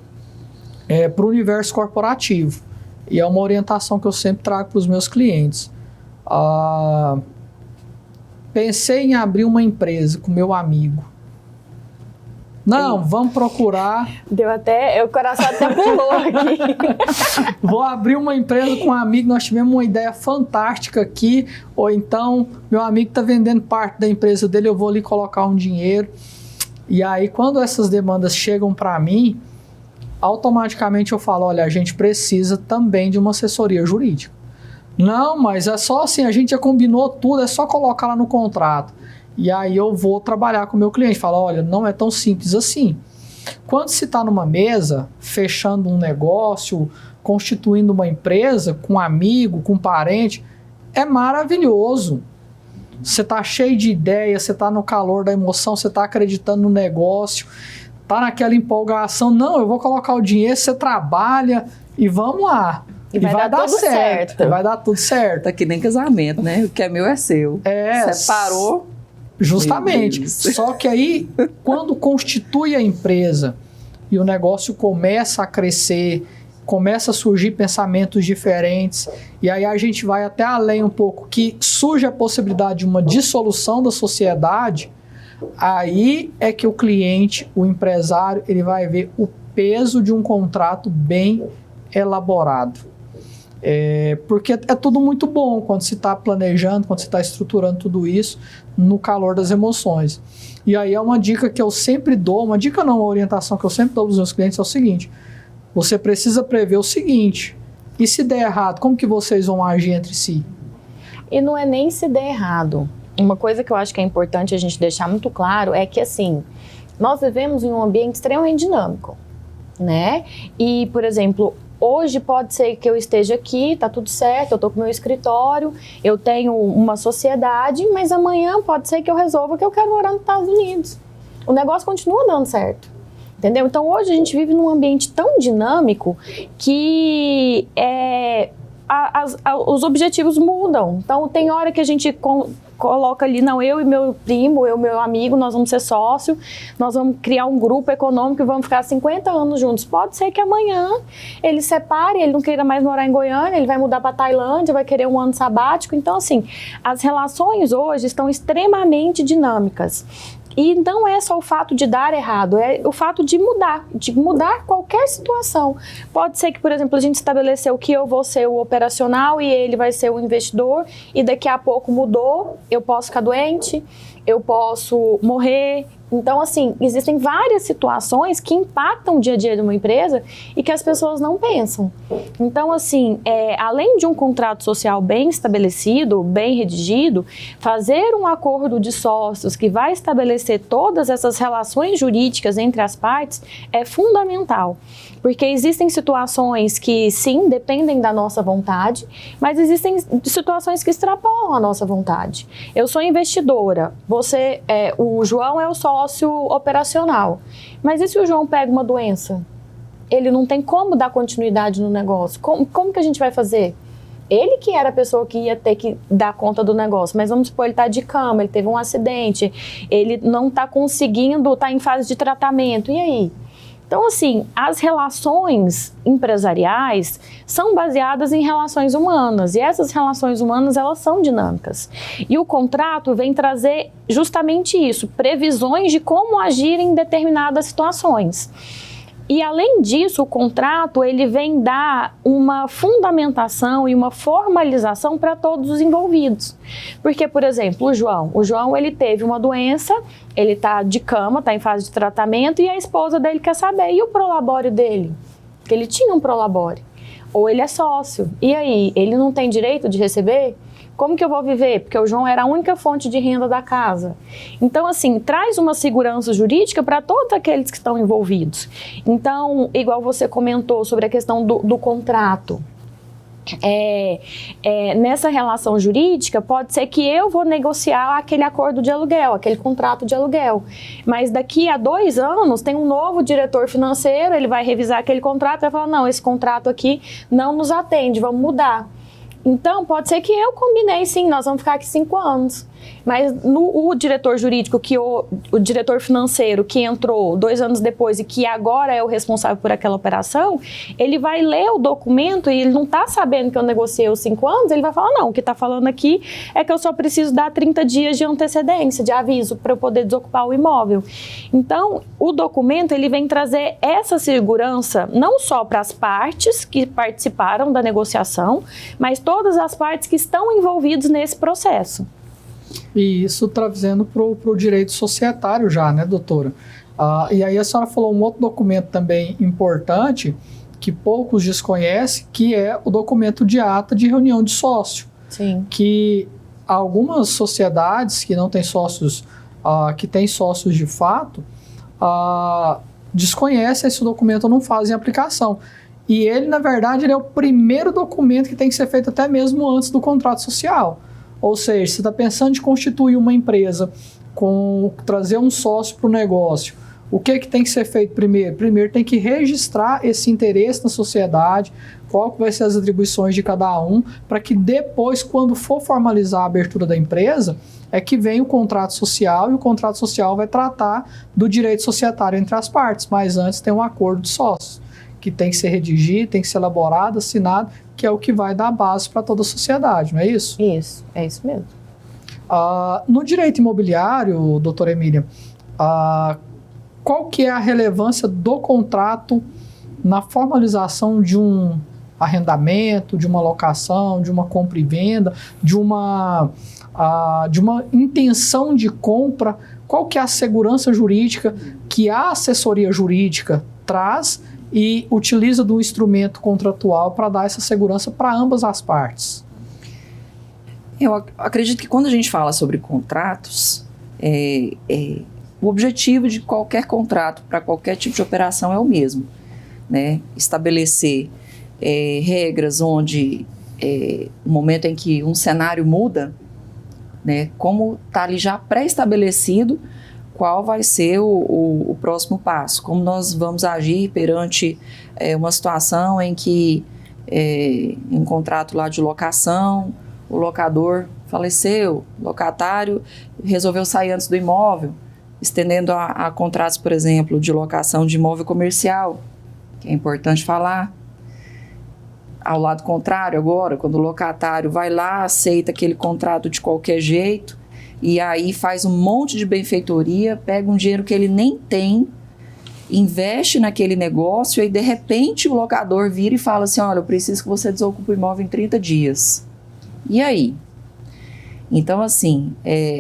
para o universo corporativo. E é uma orientação que eu sempre trago para os meus clientes. Pensei em abrir uma empresa com meu amigo. Não, vamos procurar. O coração até pulou aqui. Vou abrir uma empresa com um amigo, nós tivemos uma ideia fantástica aqui, ou então meu amigo está vendendo parte da empresa dele, eu vou ali colocar um dinheiro. E aí, quando essas demandas chegam para mim, automaticamente eu falo, olha, a gente precisa também de uma assessoria jurídica. Não, mas é só assim, a gente já combinou tudo, é só colocar lá no contrato. E aí eu vou trabalhar com o meu cliente, falo, olha, não é tão simples assim. Quando se está numa mesa, fechando um negócio, constituindo uma empresa, com um amigo, com um parente, é maravilhoso. Você está cheio de ideias, você está no calor da emoção, você está acreditando no negócio, tá naquela empolgação, não, eu vou colocar o dinheiro, você trabalha e vamos lá. E vai dar tudo certo. Vai dar tudo certo. Tá que nem casamento, né? O que é meu é seu. Separou. Justamente. Só que aí, quando constitui a empresa e o negócio começa a crescer, começa a surgir pensamentos diferentes, e aí a gente vai até além um pouco, que surge a possibilidade de uma dissolução da sociedade, aí é que o cliente, o empresário, ele vai ver o peso de um contrato bem elaborado. Porque é tudo muito bom quando se está planejando, quando se está estruturando tudo isso no calor das emoções. E aí é uma dica que eu sempre dou, uma dica não, uma orientação que eu sempre dou para os meus clientes é o seguinte: você precisa prever o seguinte, e se der errado, como que vocês vão agir entre si? E não é nem se der errado. Uma coisa que eu acho que é importante a gente deixar muito claro é que, assim, nós vivemos em um ambiente extremamente dinâmico, né? E, por exemplo, hoje pode ser que eu esteja aqui, tá tudo certo, eu tô com meu escritório, eu tenho uma sociedade, mas amanhã pode ser que eu resolva que eu quero morar nos Estados Unidos. O negócio continua dando certo, entendeu? Então hoje a gente vive num ambiente tão dinâmico que os objetivos mudam. Então, tem hora que a gente coloca ali, não, eu e meu primo, eu e meu amigo, nós vamos ser sócio, nós vamos criar um grupo econômico e vamos ficar 50 anos juntos. Pode ser que amanhã ele separe, ele não queira mais morar em Goiânia, ele vai mudar para Tailândia, vai querer um ano sabático. Então, assim, as relações hoje estão extremamente dinâmicas. E não é só o fato de dar errado, é o fato de mudar qualquer situação. Pode ser que, por exemplo, a gente estabeleceu que eu vou ser o operacional e ele vai ser o investidor, e daqui a pouco mudou, eu posso ficar doente, eu posso morrer. Então, assim, existem várias situações que impactam o dia a dia de uma empresa e que as pessoas não pensam. Então, assim, além de um contrato social bem estabelecido, bem redigido, fazer um acordo de sócios que vai estabelecer todas essas relações jurídicas entre as partes é fundamental. Porque existem situações que, sim, dependem da nossa vontade, mas existem situações que extrapolam a nossa vontade. Eu sou investidora, o João é o sócio operacional. Mas e se o João pega uma doença? Ele não tem como dar continuidade no negócio. Como que a gente vai fazer? Ele que era a pessoa que ia ter que dar conta do negócio, mas vamos supor, ele está de cama, ele teve um acidente, ele não está conseguindo, está em fase de tratamento, e aí? Então, assim, as relações empresariais são baseadas em relações humanas, e essas relações humanas, elas são dinâmicas. E o contrato vem trazer justamente isso, previsões de como agir em determinadas situações. E, além disso, o contrato ele vem dar uma fundamentação e uma formalização para todos os envolvidos. Porque, por exemplo, o João ele teve uma doença, ele está de cama, está em fase de tratamento, e a esposa dele quer saber, e o prolabore dele? Porque ele tinha um prolabore. Ou ele é sócio. E aí, ele não tem direito de receber? Como que eu vou viver? Porque o João era a única fonte de renda da casa. Então, assim, traz uma segurança jurídica para todos aqueles que estão envolvidos. Então, igual você comentou sobre a questão do contrato. Nessa relação jurídica, pode ser que eu vou negociar aquele acordo de aluguel, aquele contrato de aluguel. Mas daqui a 2 anos, tem um novo diretor financeiro, ele vai revisar aquele contrato e vai falar, não, esse contrato aqui não nos atende, vamos mudar. Então, pode ser que eu combinei, sim, nós vamos ficar aqui 5 anos. Mas o diretor jurídico, o diretor financeiro que entrou 2 anos depois e que agora é o responsável por aquela operação, ele vai ler o documento e ele não está sabendo que eu negociei os 5 anos, ele vai falar, não, o que está falando aqui é que eu só preciso dar 30 dias de antecedência, de aviso, para eu poder desocupar o imóvel. Então, o documento ele vem trazer essa segurança não só para as partes que participaram da negociação, mas todas as partes que estão envolvidas nesse processo. E isso trazendo para o direito societário já, né, doutora? E aí a senhora falou um outro documento também importante, que poucos desconhecem, que é o documento de ata de reunião de sócio. Sim. Que algumas sociedades que não têm sócios, que têm sócios de fato, desconhecem esse documento, não fazem aplicação. E ele, na verdade, ele é o primeiro documento que tem que ser feito até mesmo antes do contrato social. Ou seja, você está pensando em constituir uma empresa, trazer um sócio para o negócio, o que tem que ser feito primeiro? Primeiro tem que registrar esse interesse na sociedade, qual que vai ser as atribuições de cada um, para que depois, quando for formalizar a abertura da empresa, é que vem o contrato social, e o contrato social vai tratar do direito societário entre as partes, mas antes tem um acordo de sócios, que tem que ser redigido, tem que ser elaborado, assinado, que é o que vai dar base para toda a sociedade, não é isso? Isso, é isso mesmo. No direito imobiliário, doutora Emília, qual que é a relevância do contrato na formalização de um arrendamento, de uma locação, de uma compra e venda, de uma intenção de compra? Qual que é a segurança jurídica que a assessoria jurídica traz e utiliza do instrumento contratual para dar essa segurança para ambas as partes? Eu acredito que quando a gente fala sobre contratos, o objetivo de qualquer contrato para qualquer tipo de operação é o mesmo, né? Estabelecer regras onde, no momento em que um cenário muda, né, como está ali já pré-estabelecido, qual vai ser o próximo passo, como nós vamos agir perante uma situação em que em um contrato lá de locação, o locador faleceu, o locatário resolveu sair antes do imóvel, estendendo a contratos, por exemplo, de locação de imóvel comercial, que é importante falar. Ao lado contrário, agora, quando o locatário vai lá, aceita aquele contrato de qualquer jeito, e aí faz um monte de benfeitoria, pega um dinheiro que ele nem tem, investe naquele negócio, e de repente o locador vira e fala assim, olha, eu preciso que você desocupe o imóvel em 30 dias. E aí? Então, assim,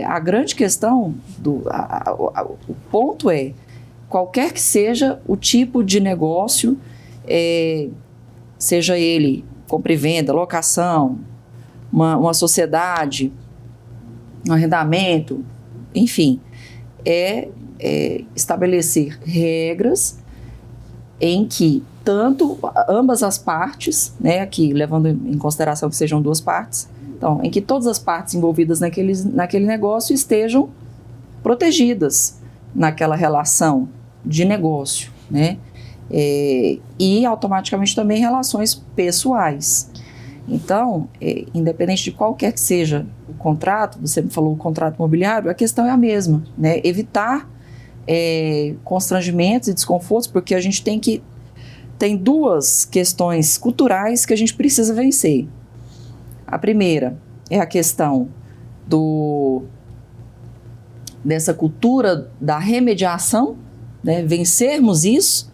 a grande questão, o ponto é, qualquer que seja o tipo de negócio, seja ele compra e venda, locação, uma sociedade, um arrendamento, enfim, estabelecer regras em que ambas as partes, né, aqui levando em consideração que sejam duas partes, então, em que todas as partes envolvidas naquele negócio estejam protegidas naquela relação de negócio, né? E automaticamente também relações pessoais. Então, independente de qualquer que seja o contrato, você me falou o contrato imobiliário, a questão é a mesma, né? Evitar constrangimentos e desconfortos, porque a gente tem duas questões culturais que a gente precisa vencer. A primeira é a questão dessa cultura da remediação, né? Vencermos isso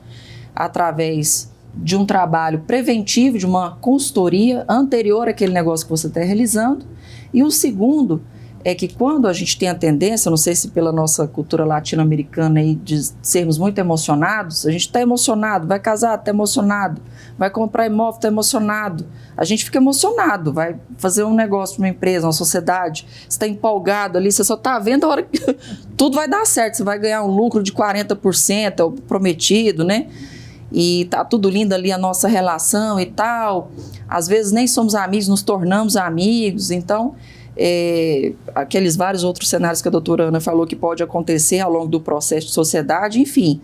através de um trabalho preventivo, de uma consultoria anterior àquele negócio que você está realizando. E o segundo é que quando a gente tem a tendência, não sei se pela nossa cultura latino-americana aí, de sermos muito emocionados, a gente está emocionado, vai casar, está emocionado, vai comprar imóvel, está emocionado. A gente fica emocionado, vai fazer um negócio, uma empresa, uma sociedade, você está empolgado ali, você só está vendo a hora que tudo vai dar certo, você vai ganhar um lucro de 40%, é o prometido, né? E tá tudo lindo ali a nossa relação e tal. Às vezes nem somos amigos, nos tornamos amigos, então... aqueles vários outros cenários que a doutora Ana falou que pode acontecer ao longo do processo de sociedade, enfim,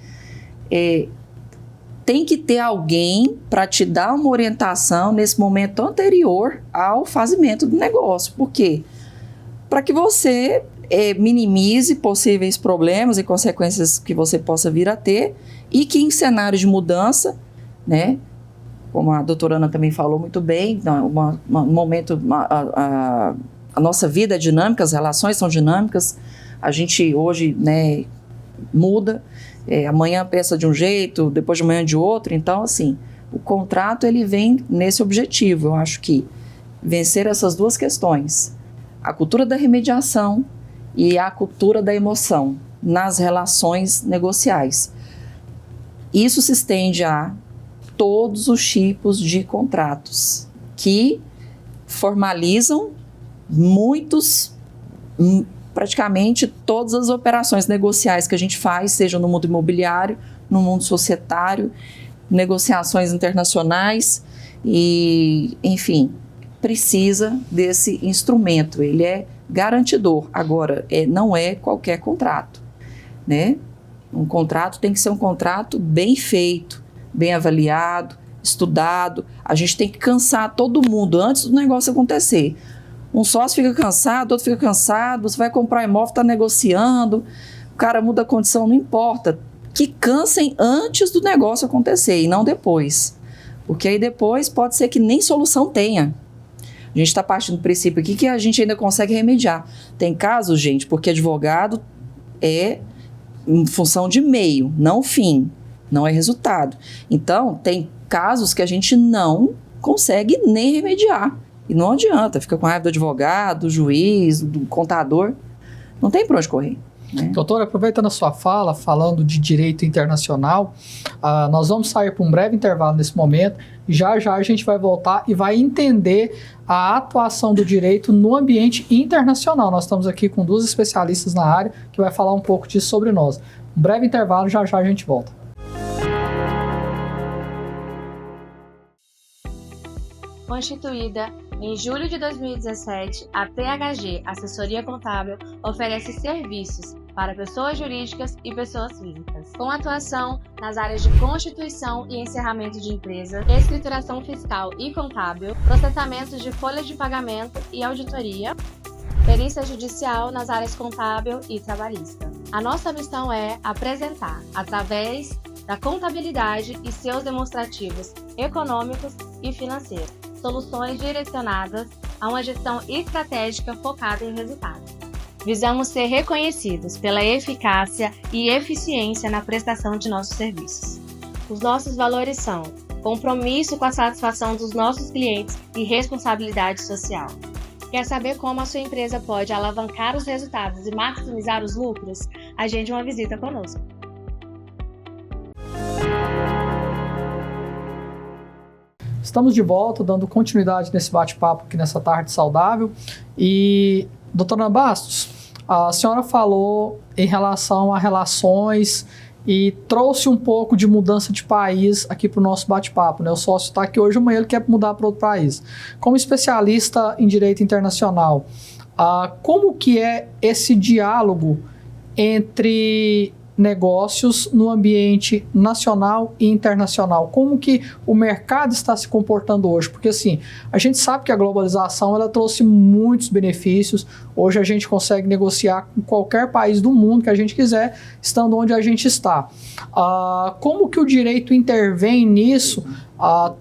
tem que ter alguém para te dar uma orientação nesse momento anterior ao fazimento do negócio. Por quê? Para que você minimize possíveis problemas e consequências que você possa vir a ter e que em cenário de mudança, né, como a doutora Ana também falou muito bem, um momento... A nossa vida é dinâmica, as relações são dinâmicas, a gente hoje, né, muda, amanhã pensa de um jeito, depois de amanhã de outro, então assim, o contrato ele vem nesse objetivo. Eu acho que vencer essas duas questões, a cultura da remediação e a cultura da emoção nas relações negociais. Isso se estende a todos os tipos de contratos que formalizam praticamente todas as operações negociais que a gente faz, seja no mundo imobiliário, no mundo societário, negociações internacionais e, enfim, precisa desse instrumento, ele é garantidor. Agora, não é qualquer contrato, né? Um contrato tem que ser um contrato bem feito, bem avaliado, estudado. A gente tem que cansar todo mundo antes do negócio acontecer. Um sócio fica cansado, outro fica cansado, você vai comprar imóvel, está negociando, o cara muda a condição, não importa. Que cansem antes do negócio acontecer e não depois. Porque aí depois pode ser que nem solução tenha. A gente está partindo do princípio aqui que a gente ainda consegue remediar. Tem casos, gente, porque advogado é em função de meio, não fim, não é resultado. Então, tem casos que a gente não consegue nem remediar. E não adianta, fica com raiva do advogado, do juiz, do contador. Não tem para onde correr. Né? Doutora, aproveitando a sua fala, falando de direito internacional, nós vamos sair para um breve intervalo nesse momento. Já a gente vai voltar e vai entender a atuação do direito no ambiente internacional. Nós estamos aqui com duas especialistas na área que vai falar um pouco disso sobre nós. Um breve intervalo, já a gente volta. Constituída em julho de 2017, a PHG Assessoria Contábil oferece serviços para pessoas jurídicas e pessoas físicas, com atuação nas áreas de constituição e encerramento de empresa, escrituração fiscal e contábil, processamento de folha de pagamento e auditoria, perícia judicial nas áreas contábil e trabalhista. A nossa missão é apresentar, através da contabilidade e seus demonstrativos econômicos e financeiros, soluções direcionadas a uma gestão estratégica focada em resultados. Visamos ser reconhecidos pela eficácia e eficiência na prestação de nossos serviços. Os nossos valores são compromisso com a satisfação dos nossos clientes e responsabilidade social. Quer saber como a sua empresa pode alavancar os resultados e maximizar os lucros? Agende uma visita conosco. Estamos de volta, dando continuidade nesse bate-papo aqui nessa tarde saudável. E, doutora Ana Bastos, a senhora falou em relação a relações e trouxe um pouco de mudança de país aqui para o nosso bate-papo, né? O sócio está aqui hoje, amanhã ele quer mudar para outro país. Como especialista em direito internacional, como que é esse diálogo entre negócios no ambiente nacional e internacional? Como que o mercado está se comportando hoje? Porque assim, a gente sabe que a globalização ela trouxe muitos benefícios. Hoje a gente consegue negociar com qualquer país do mundo que a gente quiser, estando onde a gente está. Como que o direito intervém nisso,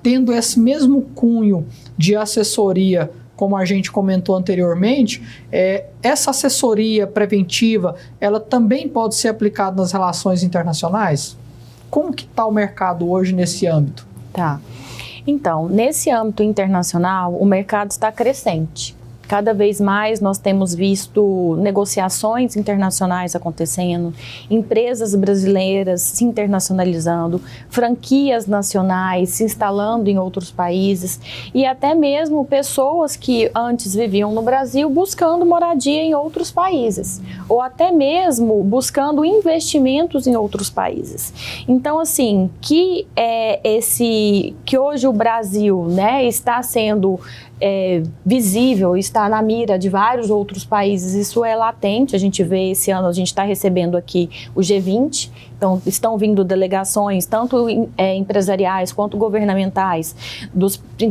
tendo esse mesmo cunho de assessoria, como a gente comentou anteriormente? Essa assessoria preventiva, ela também pode ser aplicada nas relações internacionais? Como que está o mercado hoje nesse âmbito? Tá. Então, nesse âmbito internacional, o mercado está crescente. Cada vez mais nós temos visto negociações internacionais acontecendo, empresas brasileiras se internacionalizando, franquias nacionais se instalando em outros países e até mesmo pessoas que antes viviam no Brasil buscando moradia em outros países, ou até mesmo buscando investimentos em outros países. Então, assim, que hoje o Brasil, né, está sendo visível, está na mira de vários outros países, isso é latente. A gente vê esse ano, a gente está recebendo aqui o G20, então estão vindo delegações, tanto empresariais quanto governamentais,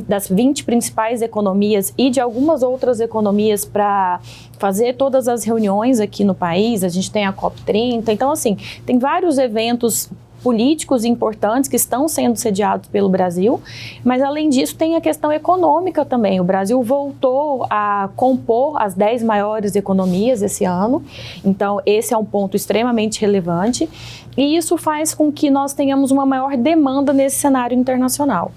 das 20 principais economias e de algumas outras economias para fazer todas as reuniões aqui no país. A gente tem a COP30, então assim, tem vários eventos políticos importantes que estão sendo sediados pelo Brasil, mas além disso tem a questão econômica também. O Brasil voltou a compor as 10 maiores economias esse ano, então esse é um ponto extremamente relevante e isso faz com que nós tenhamos uma maior demanda nesse cenário internacional.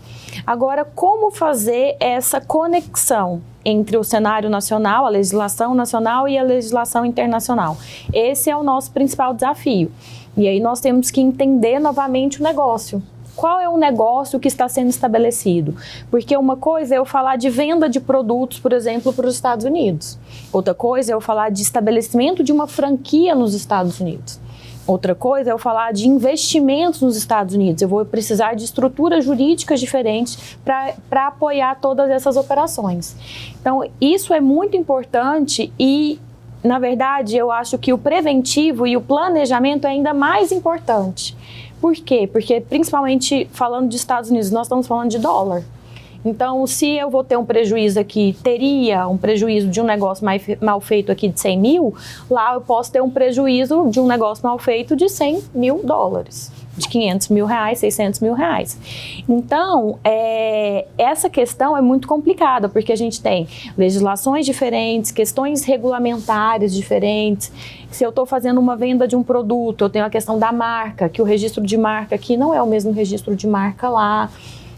Agora, como fazer essa conexão entre o cenário nacional, a legislação nacional e a legislação internacional? Esse é o nosso principal desafio. E aí nós temos que entender novamente o negócio. Qual é o negócio que está sendo estabelecido? Porque uma coisa é eu falar de venda de produtos, por exemplo, para os Estados Unidos. Outra coisa é eu falar de estabelecimento de uma franquia nos Estados Unidos. Outra coisa é eu falar de investimentos nos Estados Unidos. Eu vou precisar de estruturas jurídicas diferentes para apoiar todas essas operações. Então, isso é muito importante e, na verdade, eu acho que o preventivo e o planejamento é ainda mais importante. Por quê? Porque, principalmente falando de Estados Unidos, nós estamos falando de dólar. Então, se eu vou ter um prejuízo aqui, teria um prejuízo de um negócio mal feito aqui de 100 mil, lá eu posso ter um prejuízo de um negócio mal feito de 100 mil dólares, de 500 mil reais, 600 mil reais. Então, essa questão é muito complicada, porque a gente tem legislações diferentes, questões regulamentares diferentes. Se eu estou fazendo uma venda de um produto, eu tenho a questão da marca, que o registro de marca aqui não é o mesmo registro de marca lá.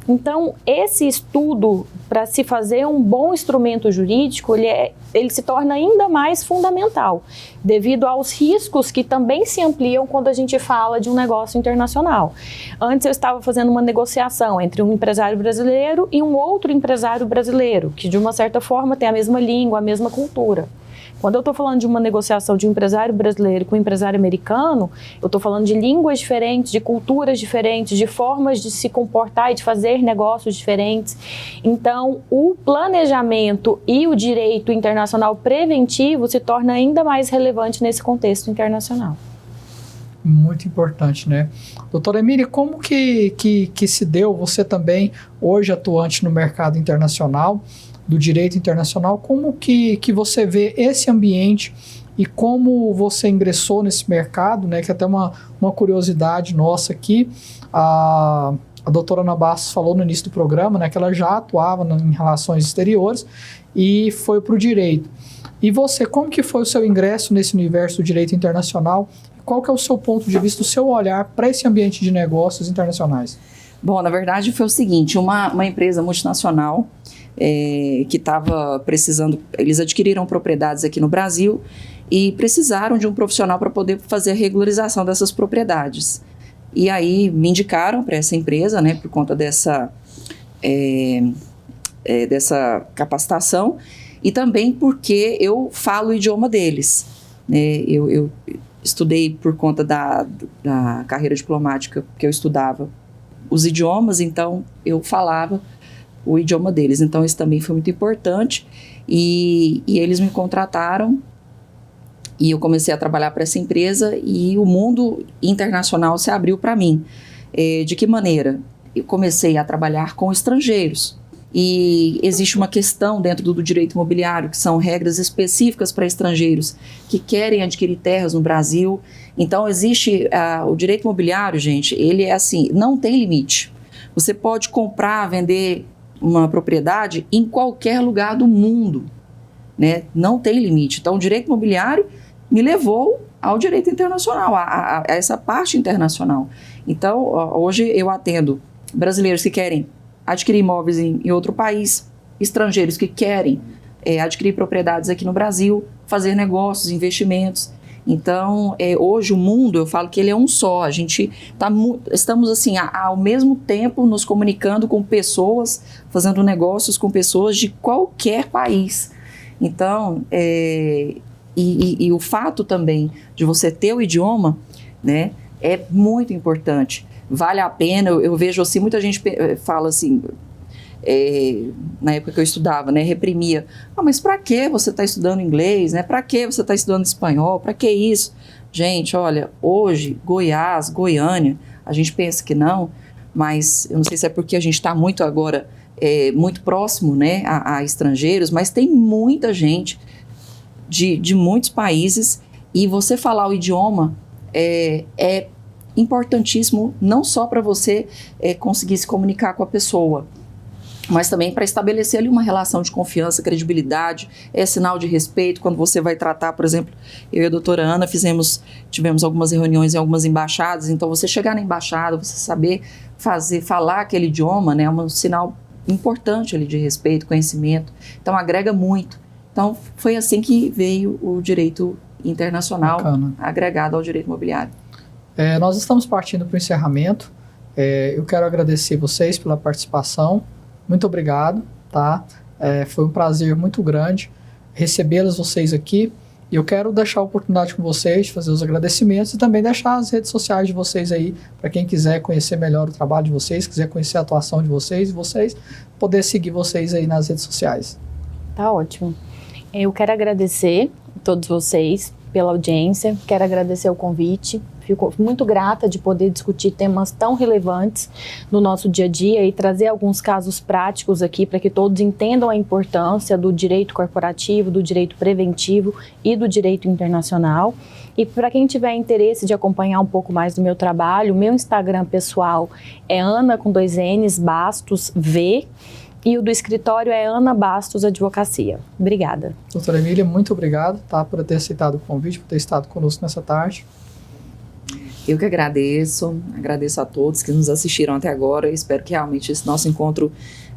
Então, esse estudo, para se fazer um bom instrumento jurídico, ele se torna ainda mais fundamental, devido aos riscos que também se ampliam quando a gente fala de um negócio internacional. Antes eu estava fazendo uma negociação entre um empresário brasileiro e um outro empresário brasileiro, que de uma certa forma tem a mesma língua, a mesma cultura. Quando eu estou falando de uma negociação de um empresário brasileiro com um empresário americano, eu estou falando de línguas diferentes, de culturas diferentes, de formas de se comportar e de fazer negócios diferentes. Então, o planejamento e o direito internacional preventivo se torna ainda mais relevante nesse contexto internacional. Muito importante, né? Doutora Emília, como que se deu, você também, hoje atuante no mercado internacional, do direito internacional, como que você vê esse ambiente e como você ingressou nesse mercado, né? Que é até uma curiosidade nossa aqui, a doutora Ana Bastos falou no início do programa, né? Que ela já atuava em relações exteriores e foi para o direito. E você, como que foi o seu ingresso nesse universo do direito internacional? Qual que é o seu ponto de vista, o seu olhar para esse ambiente de negócios internacionais? Bom, na verdade foi o seguinte, uma empresa multinacional que estava precisando, eles adquiriram propriedades aqui no Brasil e precisaram de um profissional para poder fazer a regularização dessas propriedades. E aí me indicaram para essa empresa, né, por conta dessa capacitação e também porque eu falo o idioma deles. Eu estudei por conta da carreira diplomática que eu estudava os idiomas, então eu falava o idioma deles. Então isso também foi muito importante e eles me contrataram e eu comecei a trabalhar para essa empresa e o mundo internacional se abriu para mim. De que maneira? Eu comecei a trabalhar com estrangeiros. E existe uma questão dentro do direito imobiliário, que são regras específicas para estrangeiros que querem adquirir terras no Brasil. Então, existe o direito imobiliário, gente, ele é assim, não tem limite. Você pode comprar, vender uma propriedade em qualquer lugar do mundo, né? Não tem limite. Então, o direito imobiliário me levou ao direito internacional, a essa parte internacional. Então, hoje eu atendo brasileiros que querem adquirir imóveis em outro país, estrangeiros que querem adquirir propriedades aqui no Brasil, fazer negócios, investimentos. Então, hoje o mundo, eu falo que ele é um só. A gente estamos assim, ao mesmo tempo nos comunicando com pessoas, fazendo negócios com pessoas de qualquer país. Então, e o fato também de você ter o idioma, né, é muito importante. Vale a pena, eu vejo assim, muita gente fala assim, na época que eu estudava, né, reprimia, mas para que você está estudando inglês, né, para que você está estudando espanhol, para que isso? Gente, olha, hoje, Goiás, Goiânia, a gente pensa que não, mas eu não sei se é porque a gente está muito agora, muito próximo, né, a estrangeiros, mas tem muita gente de muitos países e você falar o idioma é importantíssimo não só para você conseguir se comunicar com a pessoa, mas também para estabelecer ali uma relação de confiança, credibilidade, sinal de respeito. Quando você vai tratar, por exemplo, eu e a doutora Ana tivemos algumas reuniões em algumas embaixadas, então você chegar na embaixada, você saber falar aquele idioma, né, é um sinal importante ali de respeito, conhecimento, então agrega muito. Então foi assim que veio o direito internacional. Bacana. Agregado ao direito imobiliário. Nós estamos partindo para o encerramento. Eu quero agradecer vocês pela participação. Muito obrigado, tá? Foi um prazer muito grande recebê-los vocês aqui. E eu quero deixar a oportunidade com vocês de fazer os agradecimentos e também deixar as redes sociais de vocês aí, para quem quiser conhecer melhor o trabalho de vocês, quiser conhecer a atuação de vocês e vocês poder seguir vocês aí nas redes sociais. Tá ótimo. Eu quero agradecer a todos vocês pela audiência, quero agradecer o convite. Fico muito grata de poder discutir temas tão relevantes no nosso dia a dia e trazer alguns casos práticos aqui para que todos entendam a importância do direito corporativo, do direito preventivo e do direito internacional. E para quem tiver interesse de acompanhar um pouco mais do meu trabalho, o meu Instagram pessoal é Ana com 2 N's, Bastos, V, e o do escritório é Ana Bastos Advocacia. Obrigada. Doutora Emília, muito obrigado, tá, por ter aceitado o convite, por ter estado conosco nessa tarde. Eu que agradeço a todos que nos assistiram até agora. Espero que realmente esse nosso encontro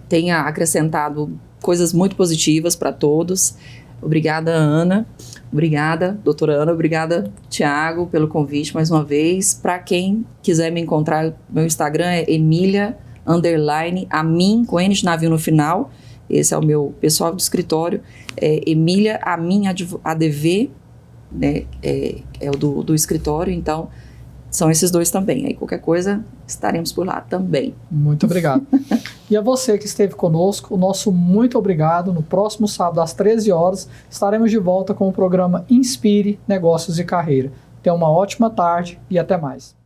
tenha acrescentado coisas muito positivas para todos. Obrigada, Ana. Obrigada, doutora Ana. Obrigada, Tiago, pelo convite mais uma vez. Para quem quiser me encontrar, meu Instagram é Emilia_Amin, com N de navio no final. Esse é o meu pessoal do escritório. Emília Amin ADV, né, é o do escritório, então são esses dois também. Aí qualquer coisa, estaremos por lá também. Muito obrigado. E a você que esteve conosco, o nosso muito obrigado. No próximo sábado, às 13 horas, estaremos de volta com o programa Inspire Negócios e Carreira. Tenha uma ótima tarde e até mais.